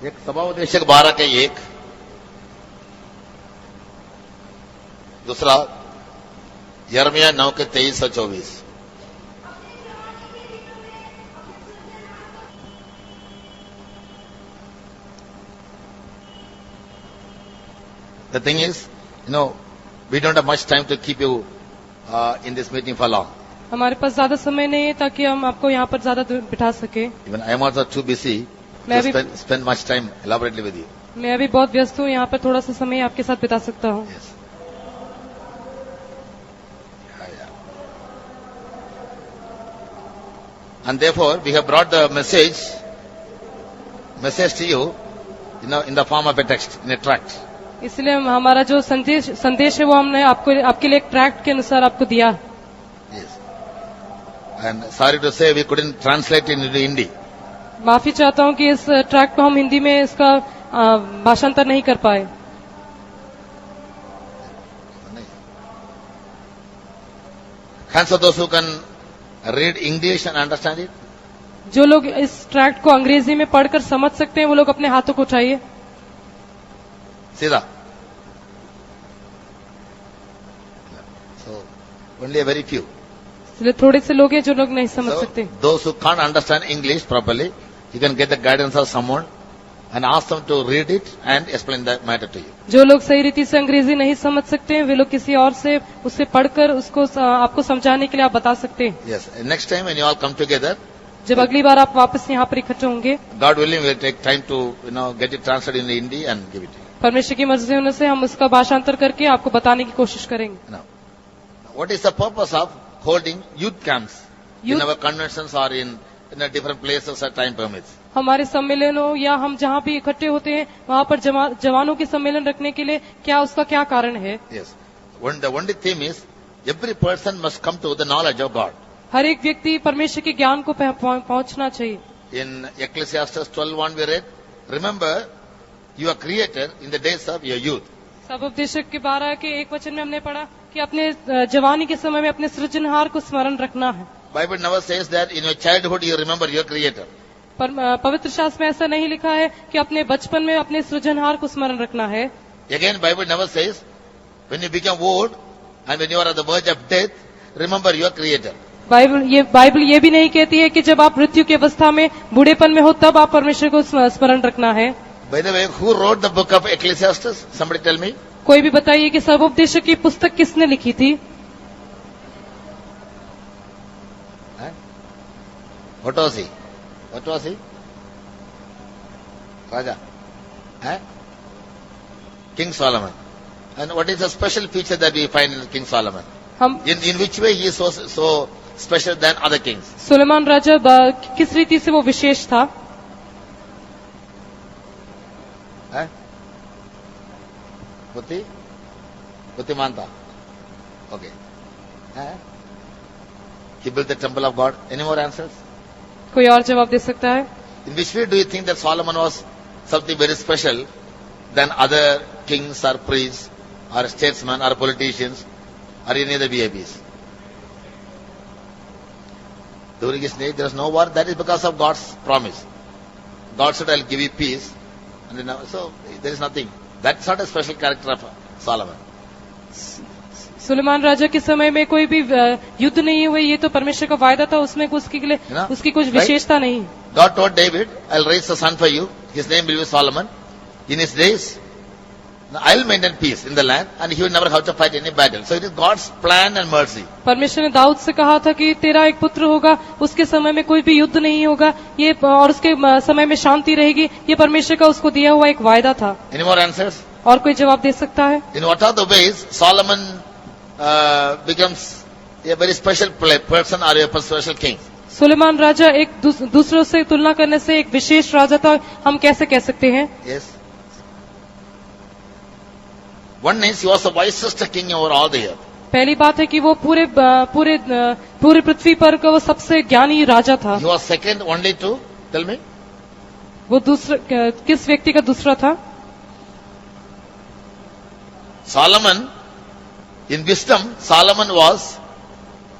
एक सभाउद्देशक 12 के 1, दूसरा यिर्मयाह 9 के 23 और 24। The thing is, we don't have much time to keep you in this meeting for long. हमारे पास ज्यादा समय नहीं है ताकि हम आपको यहाँ पर ज्यादा दूर बिठा सके। Even I am also too busy to spend much time elaborately with you. मैं अभी बहुत व्यस्त हूँ, यहाँ पर थोड़ा सा समय आपके साथ बिता सकता हूँ। Yes. Yeah. And therefore, we have brought the message to you, in the form of a text, in a tract. इसलिए हमारा जो संदेश है वो हमने आपके लिए एक ट्रैक्ट के अनुसार आपको दिया। Yes. And sorry to say, we couldn't translate it into Hindi. माफी चाहता हूँ कि इस ट्रैक्ट को हम हिंदी में इसका भाषांतर नहीं कर पाए। Hands of those who can read English and understand it. जो लोग इस ट्रैक्ट को अंग्रेजी में पढ़कर समझ सकते हैं वो लोग अपने हाथों को उठाइए। सीधा। So only a very few. इसलिए थोड़े से लोग हैं जो लोग नहीं समझ सकते। Those who can't understand English properly, you can get the guidance of someone and ask them to read it and explain the matter to you. जो लोग सही रीति से अंग्रेजी नहीं समझ सकते हैं वे लोग किसी और से उससे पढ़कर उसको आपको समझाने के लिए आप बता सकते हैं। Yes. Next time when you all come together, जब अगली बार आप वापस यहाँ पर इकट्ठे होंगे, God willing, we'll take time to get it translated in Hindi and give it to you. परमेश्वर की मर्जी होने से हम उसका भाषांतर करके आपको बताने की कोशिश करेंगे। Now, what is the purpose of holding youth camps in our conventions or in different places as time permits? हमारे सम्मेलनों या हम जहाँ भी इकट्ठे होते हैं वहाँ पर जवानों के सम्मेलन रखने के लिए उसका क्या कारण है? Yes. The only theme is every person must come to the knowledge of God. हर एक व्यक्ति परमेश्वर के ज्ञान को पहुँचना चाहिए। In Ecclesiastes 12:1 we read, remember you are created in the days of your youth. सभाउपदेशक के 12 के 1 वचन में हमने पढ़ा कि अपने जवानी के समय में अपने सृजनहार को स्मरण रखना है। Bible never says that in your childhood you remember your creator. पर पवित्र शास्त्र में ऐसा नहीं लिखा है कि अपने बचपन में अपने सृजनहार को स्मरण रखना है। Again Bible never says when you become old and when you are at the verge of death, remember your creator. Bible ये भी नहीं कहती है कि जब आप मृत्यु की अवस्था में बूढ़ेपन में हो तब आप परमेश्वर को स्मरण रखना है। By the way, who wrote the book of Ecclesiastes? Somebody tell me. कोई भी बताइए कि सभाउपदेशक की पुस्तक किसने लिखी थी? What was he? Raja. King Solomon. And what is the special feature that we find in King Solomon? In which way he is so special than other kings? Suleman राजा किस रीति से वो विशेष था? बुद्धिमान था. Okay. He built the temple of God. Any more answers? कोई और जवाब दे सकता है? In which way do you think that Solomon was something very special than other kings or priests or statesmen or politicians or any other VIPs? During his age there was no war. That is because of God's promise. God said, I'll give you peace. And so there is nothing. That's not a special character of Solomon. Suleman राजा के समय में कोई भी युद्ध नहीं हुए, ये तो परमेश्वर का वायदा था, उसमें उसकी कुछ विशेषता नहीं। God told David, I'll raise a son for you. His name will be Solomon. In his days, I'll maintain peace in the land and he will never have to fight any battle. So it is God's plan and mercy. परमेश्वर ने दाऊद से कहा था कि तेरा एक पुत्र होगा, उसके समय में कोई भी युद्ध नहीं होगा, ये और उसके समय में शांति रहेगी, ये परमेश्वर का उसको दिया हुआ एक वायदा था। Any more answers? और कोई जवाब दे सकता है? In what are the ways Solomon becomes a very special person or a special king? Suleman राजा एक दूसरों से तुलना करने से एक विशेष राजा था, हम कैसे कह सकते हैं? Yes. One is he was the wisest king over all the earth. पहली बात है कि वो पूरे पृथ्वी पर का वो सबसे ज्ञानी राजा था। He was second only to, tell me. वो किस व्यक्ति का दूसरा था? Solomon, in wisdom, Solomon was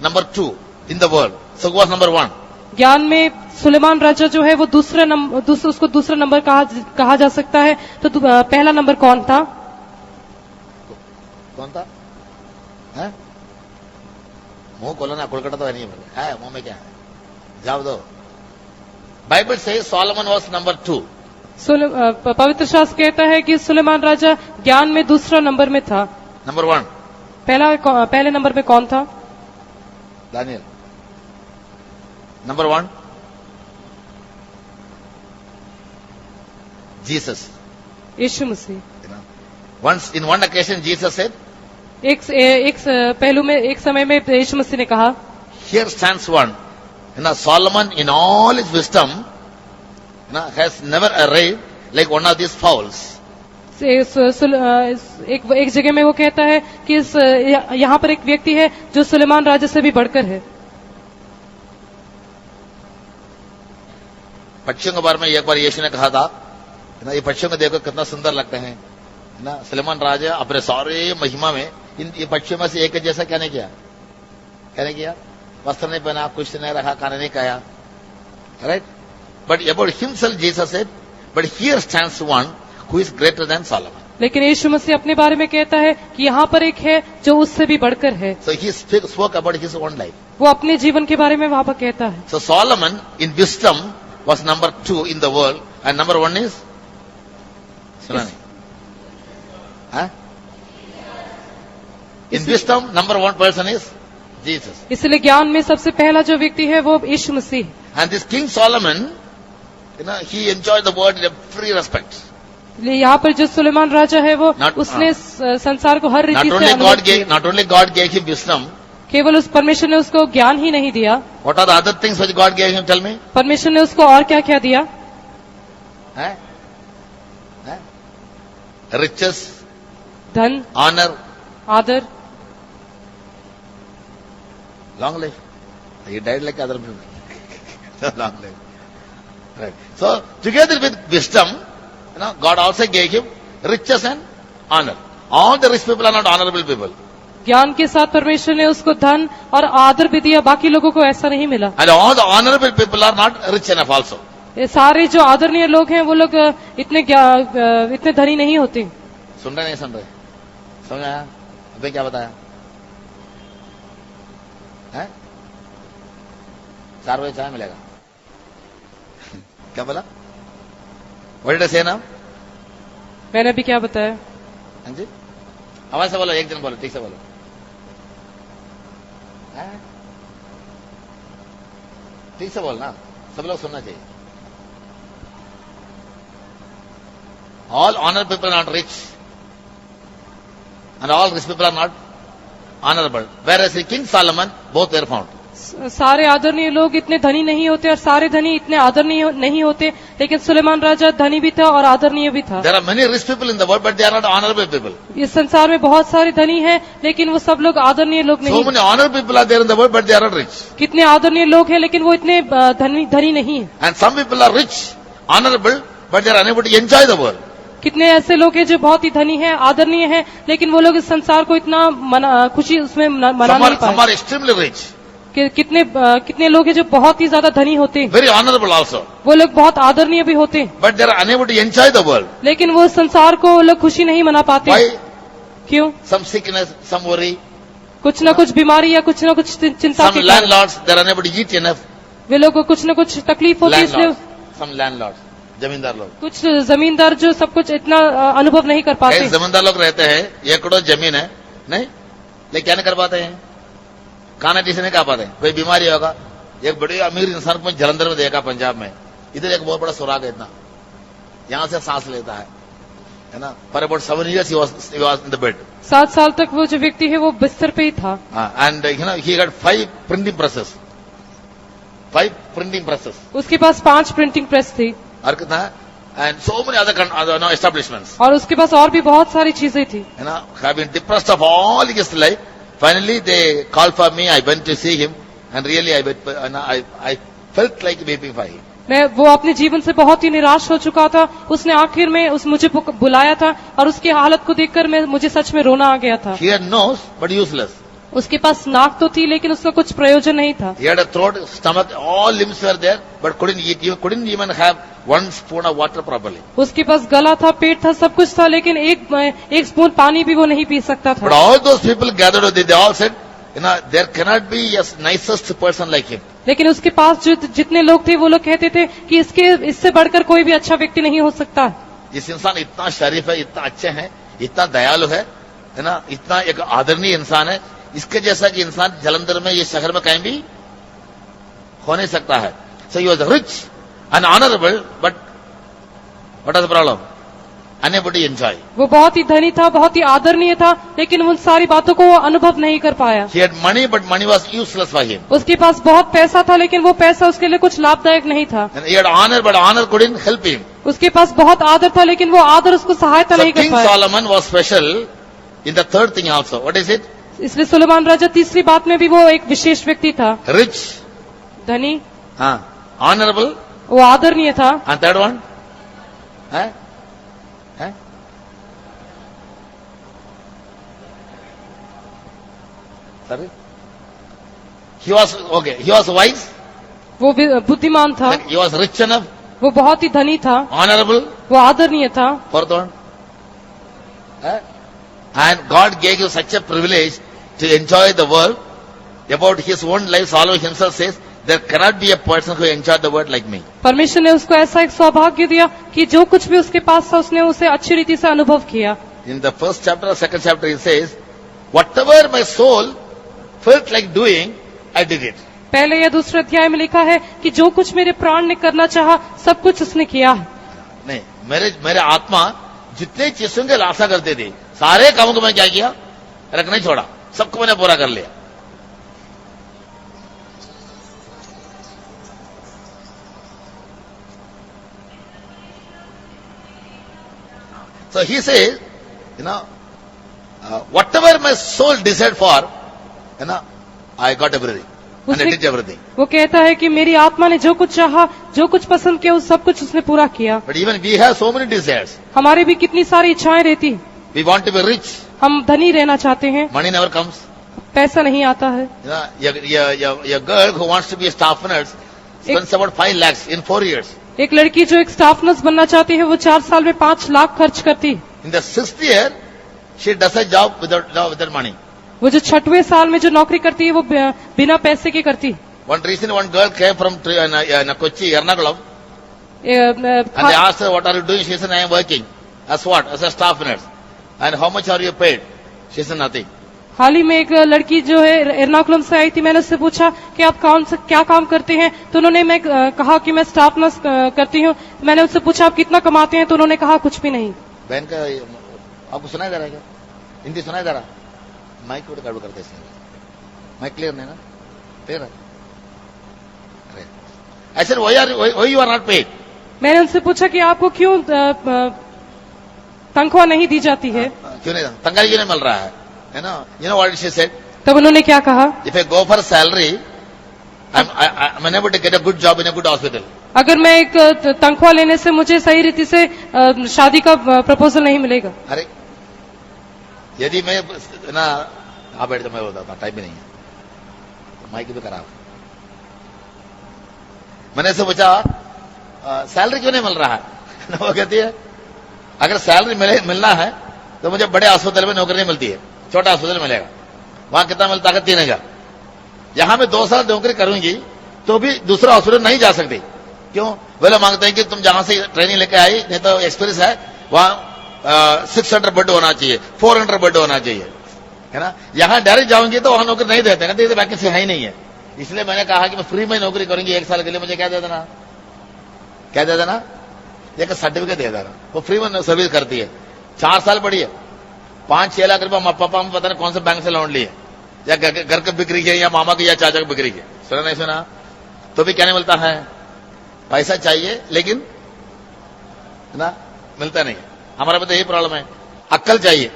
number 2 in the world. So who was number 1? ज्ञान में सुलेमान राजा जो है वो उसको दूसरा नंबर कहा जा सकता है। तो पहला नंबर कौन था? कौन था? है? मुंह खोलो ना, कोलकाता तो है नहीं है, मुंह में क्या है? जवाब दो। बाइबल से सोलोमन वॉज नंबर 2। पवित्र शास्त्र कहता है कि सुलेमान राजा ज्ञान में दूसरा नंबर में था। नंबर 1 पहले नंबर में कौन था? Daniel. Number 1 Jesus, Yeshu Masih. Once in one occasion Jesus said, एक पहलू में एक समय में यीशु मसीह ने कहा, here stands one, Solomon in all his wisdom, has never arrayed like one of these fowls. एक जगह में वो कहता है कि यहाँ पर एक व्यक्ति है जो सुलेमान राजा से भी बढ़कर है। पक्षियों के बारे में एक बार यीशु ने कहा था, ये पक्षियों को देखो कितना सुंदर लगते हैं, सुलेमान राजा अपने सारे महिमा में ये पक्षियों में से एक जैसा क्या नहीं किया? वस्त्र नहीं पहना, कुछ नहीं रखा, खाना नहीं खाया, right? But about himself Jesus said, but here stands one who is greater than Solomon. लेकिन यीशु मसीह अपने बारे में कहता है कि यहाँ पर एक है जो उससे भी बढ़कर है। So he spoke about his own life. वो अपने जीवन के बारे में वहां पर कहता है। So Solomon in wisdom was number 2 in the world and number 1 is सुना नहीं? In wisdom number 1 person is Jesus. इसलिए ज्ञान में सबसे पहला जो व्यक्ति है वो यीशु मसीह। And this king Solomon, he enjoyed the world in every respect. यहाँ पर जो सुलेमान राजा है वो उसने संसार को हर रीति से not only God gave him wisdom, केवल उस परमेश्वर ने उसको ज्ञान ही नहीं दिया। What are the other things which God gave him? Tell me. परमेश्वर ने उसको और क्या क्या दिया? Riches, धन, honor, आदर, long life. He died like other people. Long life. Right. So together with wisdom, God also gave him riches and honor. All the rich people are not honorable people. ज्ञान के साथ परमेश्वर ने उसको धन और आदर भी दिया, बाकी लोगों को ऐसा नहीं मिला। And all the honorable people are not rich enough also. ये सारे जो आदरणीय लोग हैं वो लोग इतने धनी नहीं होते। सुन रहे नहीं सुन रहे? समझ आया? अभी क्या बताया? 4 बजे चाय मिलेगा। क्या बोला? What did I say now? मैंने अभी क्या बताया? हाँ जी, आवाज से बोलो, एक दिन बोलो, ठीक से बोलो। ठीक से बोलना, सब लोग सुनना चाहिए। All honored people are not rich, and all rich people are not honorable. Whereas in King Solomon, both were found. सारे आदरणीय लोग इतने धनी नहीं होते और सारे धनी इतने आदरणीय नहीं होते, लेकिन सुलेमान राजा धनी भी था और आदरणीय भी था। There are many rich people in the world, but they are not honorable people. इस संसार में बहुत सारे धनी हैं, लेकिन वो सब लोग आदरणीय लोग नहीं। So many honorable people are there in the world, but they are not rich. कितने आदरणीय लोग हैं, लेकिन वो इतने धनी नहीं है। And some people are rich, honorable, but they are unable to enjoy the world. कितने ऐसे लोग हैं जो बहुत ही धनी हैं, आदरणीय हैं, लेकिन वो लोग इस संसार को इतना खुशी उसमें मना नहीं पाए। Some are extremely rich. कितने लोग हैं जो बहुत ही ज्यादा धनी होते हैं, very honorable also. वो लोग बहुत आदरणीय भी होते हैं, but they are unable to enjoy the world. लेकिन वो संसार को वो लोग खुशी नहीं मना पाते। Why? क्यों? Some sickness, some worry. कुछ न कुछ बीमारी या कुछ न कुछ चिंता। Some landlords, they are unable to eat enough. वे लोगों को कुछ न कुछ तकलीफ होती है, इसलिए some landlords, जमींदार लोग, कुछ जमींदार जो सब कुछ इतना अनुभव नहीं कर पाते। जमींदार लोग रहते हैं, 1 करोड़ जमीन है, नहीं, लेकिन क्या नहीं कर पाते हैं? खाना ठीक से नहीं खा पाते। कोई बीमारी होगा, एक बड़े अमीर इंसान को जलंधर में देखा, पंजाब में, इधर एक बहुत बड़ा सुराग है, इतना यहां से सांस लेता है ना। For about 7 years he was in the bed. 7 साल तक वो जो व्यक्ति है वो बिस्तर पे ही था। And he had 5 printing presses. 5 printing presses. उसके पास 5 प्रिंटिंग प्रेस थी। और कितना? And so many other establishments. और उसके पास और भी बहुत सारी चीजें थी। Have been depressed of all his life. Finally they called for me. I went to see him, and really I felt like weeping for him. वो अपने जीवन से बहुत ही निराश हो चुका था। उसने आखिर में मुझे बुलाया था और उसकी हालत को देखकर मुझे सच में रोना आ गया था। He had nose but useless. उसके पास नाक तो थी लेकिन उसका कुछ प्रयोजन नहीं था। He had a throat, stomach, all limbs were there, but couldn't eat. He couldn't even have one spoon of water properly. उसके पास गला था, पेट था, सब कुछ था, लेकिन एक स्पून पानी भी वो नहीं पी सकता But था। all those people gathered with him, they all said, there cannot be a nicest person like him. लेकिन उसके पास जो जितने लोग थे वो लोग कहते थे कि इससे बढ़कर कोई भी अच्छा व्यक्ति नहीं हो सकता। इस इंसान इतना शरीफ है, इतना अच्छे हैं, इतना दयालु है ना, इतना एक आदरणीय इंसान है, इसके जैसा कि इंसान जलंधर में, ये शहर में कहीं भी हो नहीं सकता है। So he was rich and honorable, but what was the problem? Unable to enjoy. वो बहुत ही धनी था, बहुत ही आदरणीय था, लेकिन उन सारी बातों को वो अनुभव नहीं कर पाया। He had money, but money was useless for him. उसके पास बहुत पैसा था, लेकिन वो पैसा उसके लिए कुछ लाभदायक नहीं था। And he had honor, but honor couldn't help him. उसके पास बहुत आदर था, लेकिन वो आदर उसको सहायता So नहीं कर King पाया। Solomon was special in the third thing also. What is it? इसलिए सुलेमान राजा तीसरी बात में भी वो एक विशेष व्यक्ति था। Rich, धनी, honorable, वो आदरणीय था। and third one? Huh? Sorry? He was wise, वो बुद्धिमान था, he was rich enough, वो बहुत ही धनी था, honorable, वो आदरणीय था। fourth one? And God gave you such a privilege to enjoy the world. About his own life, Solomon himself says, there cannot be a person who enjoyed the world like me. परमेश्वर ने उसको ऐसा एक सौभाग्य दिया कि जो कुछ भी उसके पास था उसने उसे अच्छी रीति से अनुभव किया। In the first chapter or second chapter, he says, whatever my soul felt like doing, I did it. पहले या दूसरे अध्याय में लिखा है कि जो कुछ मेरे प्राण ने करना चाहा सब कुछ उसने किया। नहीं, मेरे आत्मा जितने चीजों की लालसा करती थी, सारे कामों को मैं क्या किया, रख नहीं छोड़ा, सबको मैंने पूरा कर लिया। So he says, whatever my soul desired for, I got everything. And I did everything. वो कहता है कि मेरी आत्मा ने जो कुछ चाहा, जो कुछ पसंद किया, उस सब कुछ उसने पूरा किया। But even we have so many desires. हमारी भी कितनी सारी इच्छाएं रहती। We want to be rich. हम धनी रहना चाहते हैं। Money never comes. पैसा नहीं आता है। A girl who wants to be a staff nurse spends about 5 lakhs in 4 years. एक लड़की जो एक स्टाफ नर्स बनना चाहती है वो 4 साल में 5 लाख खर्च करती। In the 6th year, she does a job without money. वो जो 6वें साल में जो नौकरी करती है वो बिना पैसे की करती। One girl came from Kochi, Ernakulam, and they asked her, what are you doing? She said, I am working. As what? As a staff nurse. And how much are you paid? She said, nothing. हाल ही में एक लड़की जो है एर्नाकुलम से आई थी, मैंने उससे पूछा कि आप क्या काम करते हैं, तो उन्होंने कहा कि मैं स्टाफ नर्स करती हूँ। मैंने उससे पूछा आप कितना कमाते हैं, तो उन्होंने कहा कुछ भी नहीं। बहन का आपको सुनाई दे रहा है क्या? हिंदी सुनाई दे रहा? माइक को काट करते हैं, माइक क्लियर नहीं ना? क्लियर है? ऐसे वही यू आर नॉट पेड। मैंने उनसे पूछा कि आपको क्यों तनख्वाह नहीं दी जाती है? क्यों नहीं, तनख्वाह क्यों नहीं मिल रहा है? You know what she said? तब उन्होंने क्या कहा? If I go for salary, I'm unable to get a good job in a good hospital. अगर मैं एक तनख्वाह लेने से मुझे सही रीति से शादी का प्रपोजल नहीं मिलेगा। अरे यदि मैं आप बैठ, तो मैं बताता हूँ, टाइम भी नहीं है, तो माइक भी खराब। मैंने से पूछा सैलरी क्यों नहीं मिल रहा है? वो कहती है अगर सैलरी मिलना है तो मुझे बड़े अस्पताल में नौकरी नहीं मिलती है, छोटा अस्पताल मिलेगा। वहां कितना मिलता है? 3,000। यहां मैं 2 साल नौकरी करूंगी तो भी दूसरा हॉस्पिटल नहीं जा सकती। क्यों? वे लोग मांगते हैं कि तुम जहां से ट्रेनिंग लेके आई, नहीं तो एक्सपीरियंस है, वहां 600 बेड होना चाहिए, 400 बेड होना चाहिए, है ना। यहां डायरेक्ट जाऊंगी तो वहां नौकरी नहीं देते, कहते वैकेंसी है ही नहीं है। इसलिए मैंने कहा कि मैं फ्री में नौकरी करूंगी 1 साल के लिए, मुझे क्या दे देना, एक सर्टिफिकेट दे देना। वो फ्री में सर्विस करती है, 4 साल पड़ी है, 5-6 लाख रुपए पापा में पता नहीं कौन से बैंक से लोन लिए, या घर के बिक्री के, या मामा की, या चाचा की बिक्री के। सुना नहीं सुना? तो भी क्या नहीं मिलता है? पैसा चाहिए लेकिन ना मिलता नहीं। हमारा तो यही प्रॉब्लम है। अक्ल चाहिए,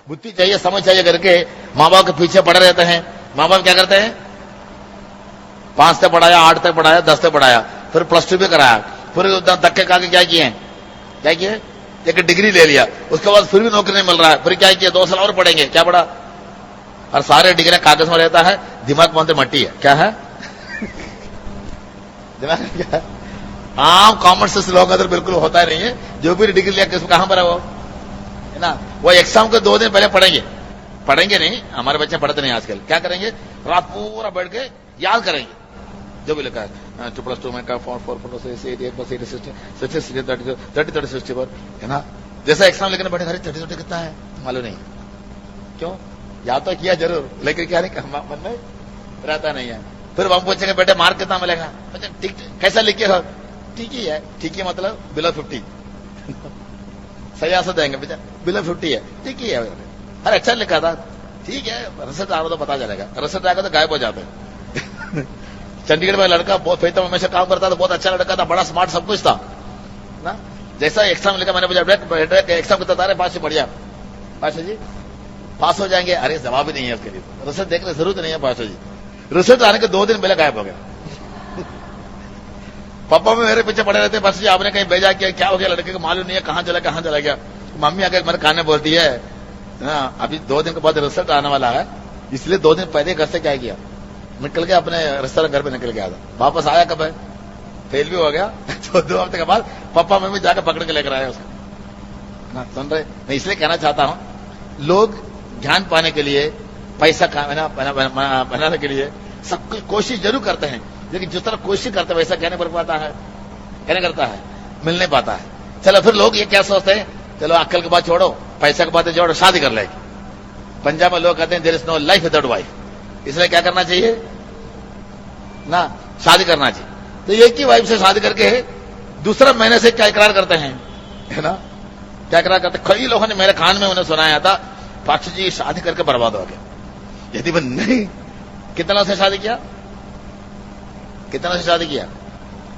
बुद्धि चाहिए, समझ चाहिए करके माँ बाप के पीछे पड़े रहते हैं। माँ बाप क्या करते हैं? 5 तक पढ़ाया, 8 तक पढ़ाया, 10 तक पढ़ाया, फिर +2 भी कराया, फिर धक्के खा के क्या किए? एक डिग्री ले लिया, उसके बाद फिर भी नौकरी नहीं मिल रहा है, फिर क्या किया? 2 साल और पढ़ेंगे, क्या पढ़ा? और सारे डिग्री कागज में रहता है, दिमाग में अंदर मट्टी है। क्या है? दिमाग में क्या है? आम कॉमन सेंस लोगों का अंदर बिल्कुल होता ही नहीं है। जो भी डिग्री लिया किसमें कहां पर है वो, है ना? वो एग्जाम के 2 दिन पहले पढ़ेंगे नहीं, हमारे बच्चे पढ़ते नहीं आजकल। क्या करेंगे? रात पूरा बैठ के याद करेंगे जो भी लिखा है। 2+2 में का 4 4 4 6 8 8 8 60 60 30 30 64, है ना? जैसा एग्जाम लिखने बैठे, अरे 30 कितना है मालूम नहीं। क्यों? याद तो किया जरूर, लेकिन क्या नहीं मन में रहता नहीं है। फिर हम पूछेंगे बेटे मार्क कितना मिलेगा? अच्छा ठीक, कैसा लिखे हो? ठीक ही है। ठीक है मतलब बिलो 50। सही आंसर देंगे बेटा, बिलो 50 है, ठीक ही है। अरे अच्छा लिखा था, ठीक है, रिजल्ट आ रहा तो पता चलेगा। रिजल्ट आएगा तो गायब हो जाते हैं। चंडीगढ़ में लड़का बहुत फेता में हमेशा काम करता था, बहुत अच्छा लड़का था, बड़ा स्मार्ट, सब कुछ था ना। जैसा एग्जाम लिखा, मैंने पूछा एग्जाम कितना था? पास से बढ़िया, पास जी पास हो जाएंगे। अरे जवाब ही नहीं है उसके लिए, रिजल्ट देखने की जरूरत नहीं है। पास जी रिजल्ट आने के 2 दिन पहले गायब हो गया। पापा में मेरे पीछे पड़े रहते, बस जी आपने कहीं भेजा क्या हो गया लड़के को मालूम नहीं है, कहां चला गया। मम्मी आगे मेरे कान में बोलती है ना, अभी 2 दिन के बाद रिजल्ट आने वाला है, इसलिए 2 दिन पहले घर से क्या किया, निकल गया अपने रिश्तेदार घर पे निकल गया था। वापस आया कब है? फेल भी हो गया। तो 2 हफ्ते के बाद पापा मम्मी जाकर पकड़ के लेकर आया उसको। सुन रहे? मैं इसलिए कहना चाहता हूं, लोग ज्ञान पाने के लिए, पैसा बनाने के लिए सब कुछ कोशिश जरूर करते हैं, लेकिन जिस तरह कोशिश करते हैं वैसा कहने पर पाता है, कहने करता है, मिल नहीं पाता है। चलो फिर लोग ये क्या सोचते हैं, चलो अक्ल की बात छोड़ो, पैसा की बातें छोड़ो, शादी कर लेगी। पंजाब में लोग कहते हैं there is no life without wife, इसलिए क्या करना चाहिए ना, शादी करना चाहिए। तो एक ही वाइफ से शादी करके दूसरा महीने से क्या इकरार करते हैं, है ना? क्या इकरार करते? कई लोगों ने मेरे कान में उन्हें सुनाया था, पाक्षी जी शादी करके बर्बाद हो गया। यदि वो नहीं, कितना से शादी किया, कितना से शादी किया?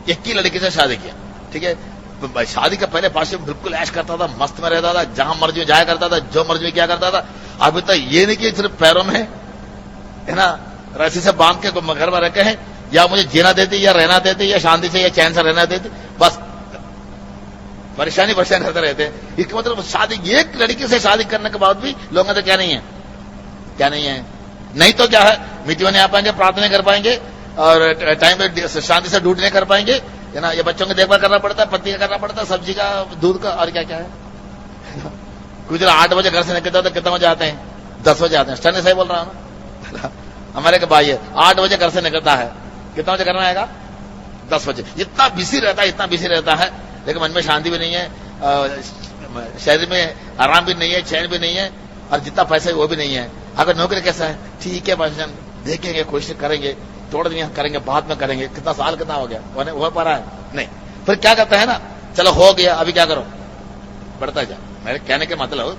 एक ही लड़की से शादी किया, ठीक है। शादी के पहले पाक्षी बिल्कुल ऐश करता था, मस्त में रहता था, जहां मर्जी जाया करता था, जो मर्जी किया करता था। अभी तक ये नहीं कि सिर्फ पैरों में, है ना, रस्सी से बांध के घर में रखे हैं, या मुझे जीना देती, या रहना देती, या शांति से या चैन से रहना देती, बस परेशानी करते रहते हैं। इसका मतलब शादी, एक लड़की से शादी करने के बाद भी लोगों का क्या नहीं है, क्या नहीं है? नहीं तो क्या है, मीटिंग नहीं आ पाएंगे, प्रार्थना कर पाएंगे, और टाइम पे शांति से ड्यूटी नहीं कर पाएंगे, है ना। ये बच्चों की देखभाल करना पड़ता है, पत्नी का करना पड़ता है, सब्जी का, दूध का, और क्या क्या है। कुछ 8 बजे घर से निकलता तो कितना बजे आते हैं? 10 बजे आते हैं। स्टैंड सही बोल रहा हूं ना? हमारे के भाई है 8 बजे घर से निकलता है, कितना बजे करना आएगा? 10 बजे। इतना बिजी रहता है, इतना बिजी रहता है, लेकिन मन में शांति भी नहीं है, शरीर में आराम भी नहीं है, चैन भी नहीं है, और जितना पैसा है वो भी नहीं है। अगर नौकरी कैसा है, ठीक है भाषण देखेंगे, कोशिश करेंगे, थोड़ा दिन करेंगे, बाद में करेंगे। कितना साल कितना हो गया, हो पा रहा है? नहीं। फिर क्या करता है ना, चलो हो गया, अभी क्या करो, बढ़ता जा। मेरे कहने के मतलब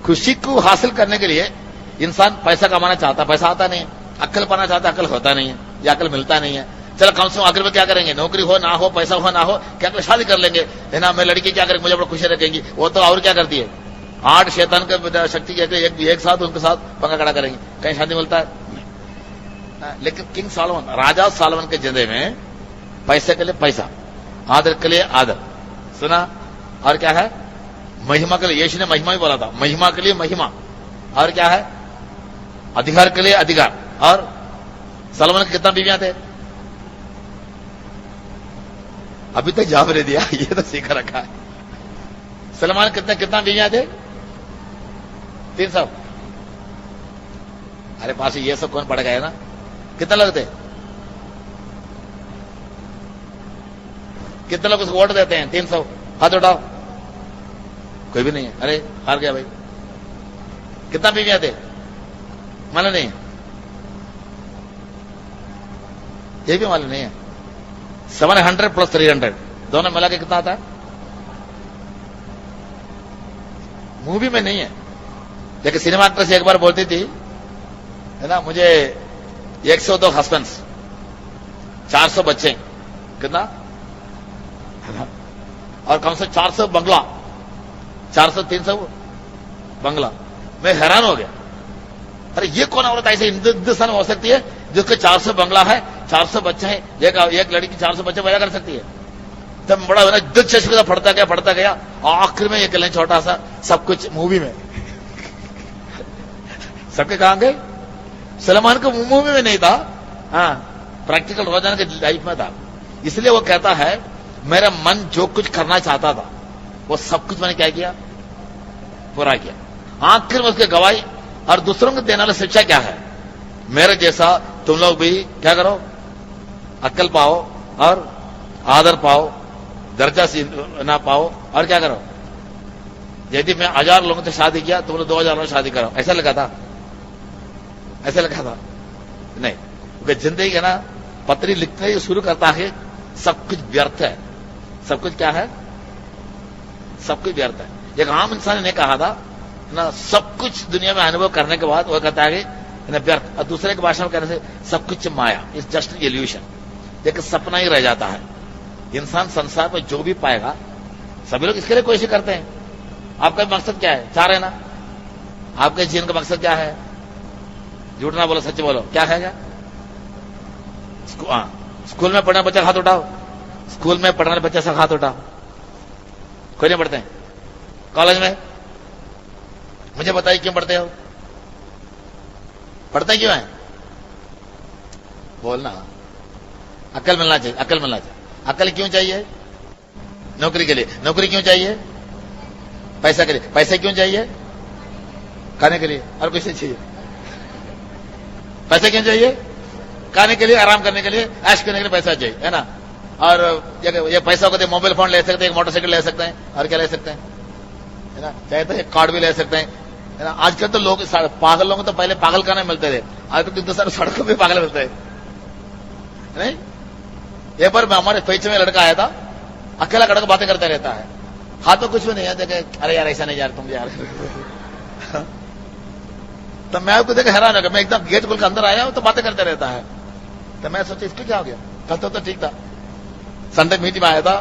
खुशी को हासिल करने के लिए इंसान पैसा कमाना चाहता, पैसा आता नहीं है, अक्ल पाना चाहता, अक्ल होता नहीं है, या अक्ल मिलता नहीं है। चलो कम से कम आखिर में क्या करेंगे, नौकरी हो ना हो, पैसा हो ना हो, क्या कर शादी कर लेंगे, है ना। मैं लड़की क्या करेंगे, मुझे बड़ा खुशी रखेंगी, वो तो और क्या करती है, 8 शैतान के शक्ति कहते एक साथ उनके साथ पंखा खड़ा करेंगे, कहीं शादी मिलता है? लेकिन किंग सालोमन, राजा सालोमन के जिंदे में पैसे के लिए पैसा, आदर के लिए आदर, सुना, और क्या है, महिमा के लिए, यीशु ने महिमा ही बोला था, महिमा के लिए महिमा, और क्या है, अधिकार के लिए अधिकार। और सलमान के कितना बीवियां थे? अभी तक जवाब नहीं दिया, ये तो सीख रखा है। सलमान कितना बीवियां थे? 300। अरे पास ये सब कौन पड़ गया ना, कितना लगते? कितने लोग उसको वोट देते हैं? 300। हाथ उठाओ, कोई भी नहीं है। अरे हार गया भाई। कितना बीवियां थे? मालूम नहीं, ये भी मालूम नहीं है। 700 + 300 दोनों मिला के कितना आता है? मूवी में नहीं है, लेकिन सिनेमा एक्ट्रेस एक बार बोलती थी, है ना, मुझे 102 हस्बैंड्स, 400 बच्चे, कितना, और कम से 400 बंगला, 400-300 बंगला। मैं हैरान हो गया, अरे ये कौन औरत ऐसे हिंदुस्तान में हो सकती है जिसके 400 बंगला है, 400 बच्चे हैं, एक लड़की 400 बच्चे पैदा कर सकती है? तब बड़ा दिलचस्पी से पढ़ता गया, आखिर में एक छोटा सा सब कुछ मूवी में सबके कहां गए? सलमान को मुंह में भी नहीं था, हाँ, प्रैक्टिकल रोजाना के लाइफ में था। इसलिए वो कहता है मेरा मन जो कुछ करना चाहता था वो सब कुछ मैंने क्या किया? पूरा किया। आखिर में उसकी गवाही और दूसरों को देने वाला शिक्षा क्या है? मेरे जैसा तुम लोग भी क्या करो? अक्ल पाओ और आदर पाओ, दर्जा ना पाओ, और क्या करो? यदि मैं 1000 लोगों से शादी किया तुम लोग 2000 में शादी करो, ऐसा लगा था? ऐसा लगा था? नहीं, क्योंकि जिंदगी है ना, पत्री लिखने ही शुरू करता है सब कुछ व्यर्थ है। सब कुछ क्या है? सब कुछ व्यर्थ है। एक आम इंसान ने कहा था ना, सब कुछ दुनिया में अनुभव करने के बाद वो कहता है कि व्यर्थ, और दूसरे की भाषा में कहने से सब कुछ माया, इट्स जस्ट इल्यूशन, एक सपना ही रह जाता है। इंसान संसार में जो भी पाएगा, सभी लोग इसके लिए कोशिश करते हैं। आपका मकसद क्या है? चाह रहे ना? आपके जीवन का मकसद क्या है? झूठ ना बोलो, सच बोलो, क्या है? स्कूल में पढ़ने बच्चा हाथ उठाओ। स्कूल में पढ़ने बच्चे से हाथ उठाओ। कोई नहीं पढ़ते? कॉलेज में? मुझे बताइए क्यों पढ़ते हो? पढ़ते क्यों है? बोलना। अकल मिलना चाहिए, अकल मिलना चाहिए। अकल क्यों चाहिए? नौकरी के लिए। नौकरी क्यों चाहिए? पैसा के लिए। पैसे क्यों चाहिए? खाने के लिए। और कुछ नहीं चाहिए। पैसे क्यों चाहिए? खाने के लिए, आराम करने के लिए, ऐश करने के लिए पैसा चाहिए, है ना? और ये पैसा को मोबाइल फोन ले सकते हैं, एक मोटरसाइकिल ले सकते हैं, और क्या ले सकते हैं, है ना? चाहे तो एक कार्ड भी ले सकते हैं, है ना? आजकल तो लोग पागल लोगों तो पहले पागल खाने मिलते थे, आजकल तो सारे सड़कों पे पागल मिलते हैं, नहीं? एक बार हमारे पैसे में लड़का आया था, अकेला खड़ा बातें करते रहता है, हाथ में कुछ भी नहीं है। देखे, अरे यार ऐसा नहीं यार, तुम यार तो मैं आपको देखे हैरान हो गया। मैं एकदम गेट खोल के अंदर आया हूं तो बातें करते रहता है। तो मैं सोचा इसको क्या हो गया? कहता तो ठीक था, संडे मीटिंग में आया था,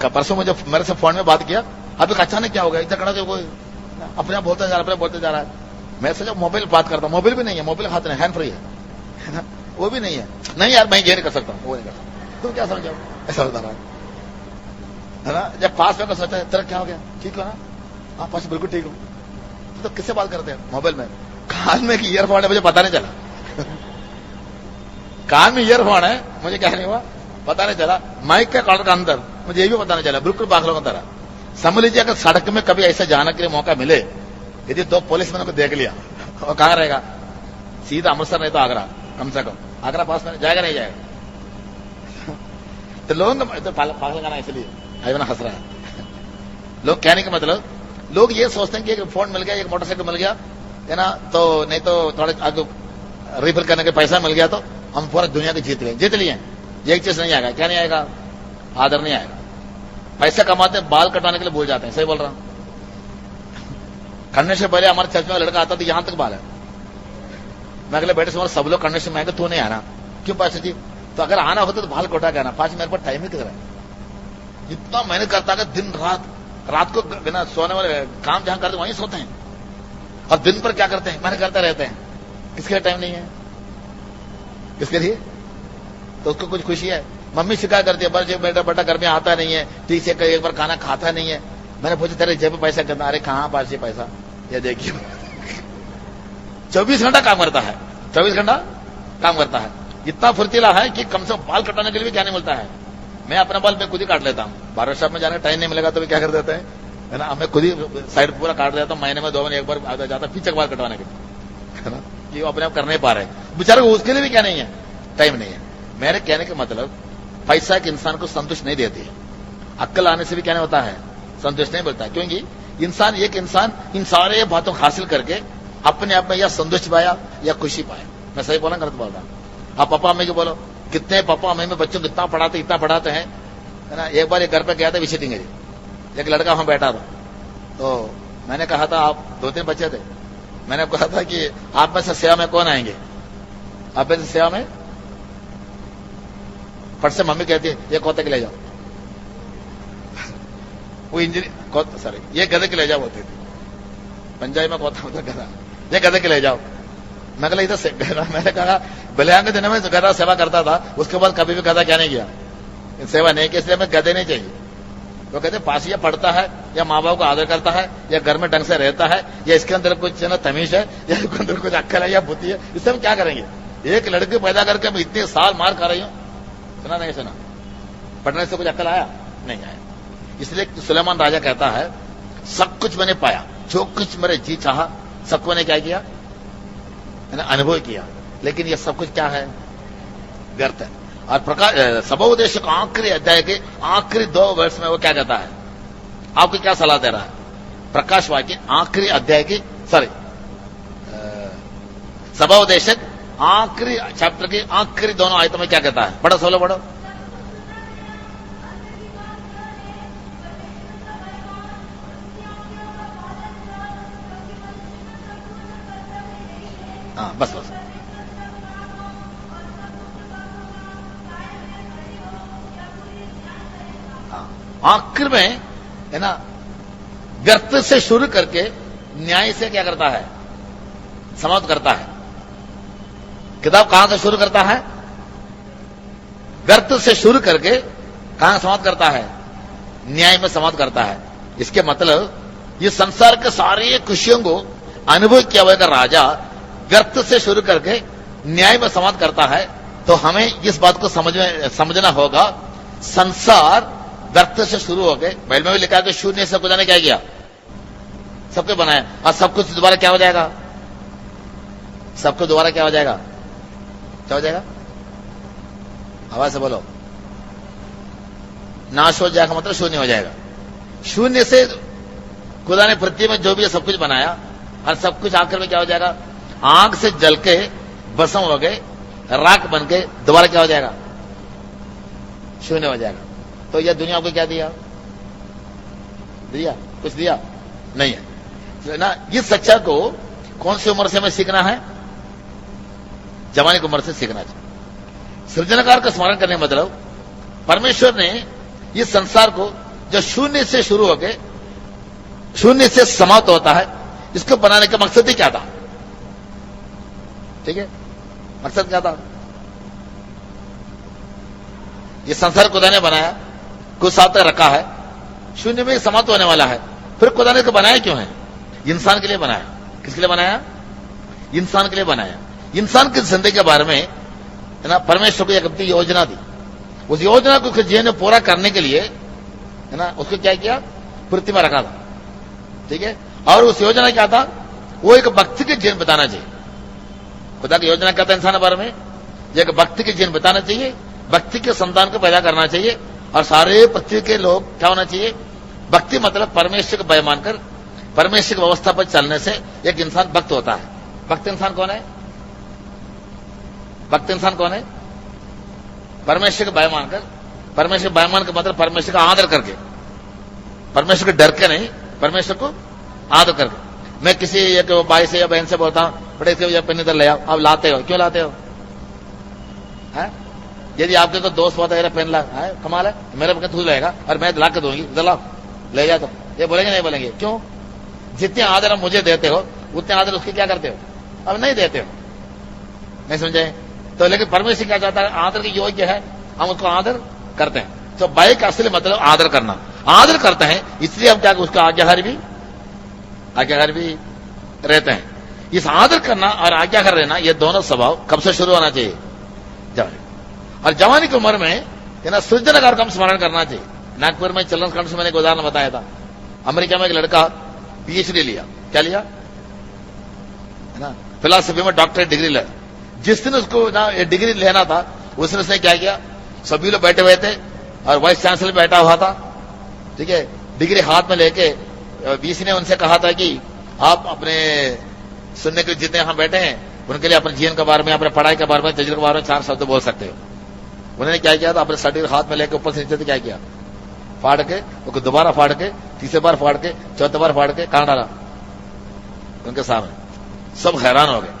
परसों मुझे मेरे से फोन में बात किया, अभी अचानक क्या हो गया? इतना खड़ा जो कोई अपने आप बोलता जा रहा है, अपने बोलते जा रहा है। मैं सोचा मोबाइल बात करता हूं, मोबाइल भी नहीं है, मोबाइल हाथ नहीं, हैंड फ्री है ना, वो भी नहीं है। नहीं यार मैं ये नहीं कर सकता, वो नहीं कर सकता। तुम क्या समझो? ऐसा बता रहा है ना? जब पास में सोचा तेरा क्या हो गया? ठीक हो ना? हाँ पास बिल्कुल ठीक हूँ। तो किससे बात करते हैं? मोबाइल में। कान में ईयरफोन है, मुझे पता नहीं चला कान में ईयरफोन है, मुझे क्या नहीं हुआ पता नहीं चला। माइक के कॉर्डर का अंदर, मुझे ये भी पता नहीं चला, बिल्कुल पागलों की तरह। समझ लीजिए अगर सड़क में कभी ऐसे जाने के लिए मौका मिले, यदि 2 पुलिसमैनों को देख लिया, वो कहां रहेगा? सीधा अमृतसर नहीं तो आगरा, कम से कम आगरा पास में जाएगा, नहीं जाएगा? तो लोगों का तो पागल गाना इसलिए ना हंस रहा है। लोग कहने का मतलब, लोग ये सोचते हैं कि एक फोन मिल गया, एक मोटरसाइकिल मिल गया, है ना, तो नहीं तो थोड़े आगे रिफिल करने के पैसा मिल गया तो हम पूरा दुनिया को जीत लिए। एक चीज नहीं आएगा, क्या नहीं आएगा? आदर नहीं आएगा। पैसा कमाते हैं, बाल कटवाने के लिए भूल जाते हैं। सही बोल रहा हूं? करने से पहले हमारे चर्च में लड़का आता तो यहां तक बाल है। मैं अगले बेटे से सब लोग करने से मैं तू नहीं आना। क्यों पाशा जी? तो अगर आना होता तो बाल कटा के आना। पाशा मेरे पास टाइम ही किधर है? इतना मेहनत करता है दिन रात को बिना सोने वाले काम जहां करते वहीं सोते हैं, और दिन पर क्या करते हैं? मेहनत करते रहते हैं। किसके लिए टाइम नहीं है? किसके लिए? तो उसको कुछ खुशी है? मम्मी शिकायत करती है, बस बेटा घर में आता नहीं है, ठीक से एक बार खाना खाता नहीं है। मैंने पूछा तेरे जेब में पैसा कितना? अरे कहां पास ये पैसा? ये देखिए 24 घंटा काम करता है, 24 घंटा काम करता है। इतना फुर्तीला है कि कम से कम बाल कटाने के लिए भी क्या नहीं मिलता है। मैं अपना बाल मैं खुद ही काट लेता हूं। बार्बर शॉप में जाने का टाइम नहीं मिलेगा तो भी क्या कर देते हैं, है ना, मैं खुद ही साइड पूरा काट देता हूं। महीने में 2 महीने एक बार जाता पीछे बाल कटवाने के लिए, है ना, कि वो अपने आप कर नहीं पा रहे बेचारे को, उसके लिए भी क्या नहीं है, टाइम नहीं है। मेरे कहने का मतलब, पैसा के इंसान को संतुष्ट नहीं देती है। अक्ल आने से भी क्या नहीं होता है? संतुष्ट नहीं मिलता। क्योंकि इंसान इन सारे बातों को हासिल करके अपने आप में या संतुष्ट पाया या खुशी पाया। मैं सही बोला गलत बोल रहा हूं? आप पापा मम्मी को बोलो, कितने पापा मम्मी में बच्चों को इतना पढ़ाते हैं, है ना। एक बार एक घर पे गया था विजिटिंग के लिए, एक लड़का वहां बैठा था, तो मैंने कहा था आप 2-3 बच्चे थे, मैंने कहा था कि आप में से सेवा में कौन आएंगे? आप में से सेवा में फट से मम्मी कहती है ये कोते के ले जाओ, वो इंजीनियर सॉरी ये गधे के ले जाओ होते थे, पंजाबी में कोता होता गधा, ये गधे के ले जाओ। मैं कहा इधर मैंने कहा बलियान के दिन में गधा सेवा करता था, उसके बाद कभी भी गधा क्या नहीं किया, सेवा नहीं की, इसलिए हमें गधे नहीं चाहिए। वो कहते हैं पासिया पढ़ता है या माँ बाप को आदर करता है या घर में ढंग से रहता है या इसके अंदर कुछ ना तमीज है या इसके अंदर कुछ अक्कल है या बुद्धि है, इससे हम क्या करेंगे? एक लड़के पैदा करके मैं इतने साल मार खा रही हूं, सुना नहीं सुना? पढ़ने से कुछ अक्ल आया? नहीं आया। इसलिए सुलेमान राजा कहता है सब कुछ मैंने पाया, जो कुछ मेरे जी चाहा सबको मैंने क्या किया? मैंने अनुभव किया, लेकिन ये सब कुछ क्या है? व्यर्थ है। और प्रकाश सबोपदेश के आखिरी अध्याय के आखिरी 2 वर्ष में वो क्या कहता है? आपको क्या सलाह दे रहा है? प्रकाश वाक्य आखिरी अध्याय की सबोपदेशक आखिरी चैप्टर की आखिरी दोनों आयतों में क्या कहता है? पढ़ो, सोलो पढ़ो। हाँ, बस बस। आखिर में है ना, व्यर्थ से शुरू करके न्याय से क्या करता है? समाप्त करता है। किताब कहां से शुरू करता है? व्यर्थ से शुरू करके कहां समाप्त करता है? न्याय में समाप्त करता है। इसके मतलब ये संसार के सारे खुशियों को अनुभव किया हुआ राजा व्यर्थ से शुरू करके न्याय में समाप्त करता है। तो हमें इस बात को समझना होगा, संसार व्यर्थ से शुरू हो गए। बाइबल में भी लिखा है कि शून्य से खुदा ने क्या किया? सबको बनाया, और सब कुछ दोबारा क्या हो जाएगा? सबको दोबारा क्या हो जाएगा? क्या हो जाएगा? आवाज से बोलो। नाश हो जाएगा मतलब शून्य हो जाएगा। शून्य से खुदा ने पृथ्वी में जो भी सब कुछ बनाया, और सब कुछ आखिर में क्या हो जाएगा? आग से जल के भस्म हो गए, राख बन के दोबारा क्या हो जाएगा? शून्य हो जाएगा। तो यह दुनिया को क्या दिया? कुछ दिया नहीं है तो ना। इस सच्चा को कौन सी उम्र से हमें सीखना है? जवानी की उम्र से सीखना चाहिए। सृजनकार का स्मरण करने मतलब परमेश्वर ने इस संसार को जो शून्य से शुरू होकर शून्य से समाप्त होता है, इसको बनाने का मकसद ही क्या था? ठीक है, मकसद क्या था? ये संसार खुदा ने बनाया, कुछ साल तक रखा है, शून्य में समाप्त होने वाला है। फिर खुदा ने इसको बनाया क्यों है? इंसान के लिए बनाया। किसके लिए बनाया? इंसान के लिए बनाया। इंसान की जिंदगी के बारे में है ना, परमेश्वर को एक अपनी योजना दी। उस योजना को जीवन में पूरा करने के लिए है ना, उसको क्या किया? पृथ्वी में रखा था। ठीक है, और उस योजना क्या था? वो एक भक्ति के जीवन बताना चाहिए। खुदा की योजना क्या था इंसान के बारे में? एक भक्ति के जीवन बताना चाहिए, भक्ति के संतान को पैदा करना चाहिए, और सारे पृथ्वी के लोग क्या होना चाहिए? भक्ति मतलब परमेश्वर को भय मानकर परमेश्वर की व्यवस्था पर चलने से एक इंसान भक्त होता है। भक्त इंसान कौन है? भक्त इंसान कौन है? परमेश्वर को भय मानकर, परमेश्वर को भय मान का मतलब परमेश्वर का आदर करके, परमेश्वर को डर के नहीं, परमेश्वर को आदर करके। मैं किसी एक भाई से या बहन से बोलता हूं, बड़े इसके पेन इधर ले आओ, आप लाते हो, क्यों लाते हो? है? यदि आपके को दोस्त होता है पेन ला, कमाल है, मेरे पकड़ तू लेगा और मैं ला के दूंगी, इधर लाओ, ले जा। तो ये बोलेंगे नहीं बोलेंगे? क्यों? जितने आदर आप मुझे देते हो उतने आदर उसके क्या करते हो? अब नहीं देते हो। नहीं समझे? तो लेकिन परमेश्वर क्या चाहता है? आदर के योग्य है, हम उसको आदर करते हैं। तो भय का असली मतलब आदर करना। आदर करते हैं, इसलिए हम क्या उसका आज्ञाकारी भी रहते हैं। इस आदर करना और आज्ञाकार रहना, ये दोनों स्वभाव कब से शुरू होना चाहिए? जवानी। और जवानी की उम्र में ना सृजनकार का हम स्मरण करना चाहिए। नागपुर में चिल्ड्रंस कॉन्फ्रेंस में मैंने एक उदाहरण बताया था। अमेरिका में एक लड़का पीएचडी लिया। क्या लिया? है ना, फिलॉसफी में डॉक्टरेट डिग्री लिया। जिस दिन उसको ना ये डिग्री लेना था, उस दिन उसने क्या किया? सभी लोग बैठे हुए थे और वाइस चांसलर बैठा हुआ था। ठीक है, डिग्री हाथ में लेके वीसी ने उनसे कहा था कि आप अपने सुनने के जितने यहां बैठे हैं उनके लिए अपने जीवन के बारे में, अपने पढ़ाई के बारे में, तजुर्बे के बारे में 4 शब्द बोल सकते हो। उन्होंने क्या किया था? अपने सर्टिफिकेट हाथ में लेकर ऊपर से नीचे क्या किया? फाड़ के, उसको दोबारा फाड़ के, तीसरे बार फाड़ के, चौथे बार फाड़ के कहां डाला? उनके सामने। सब हैरान हो गए।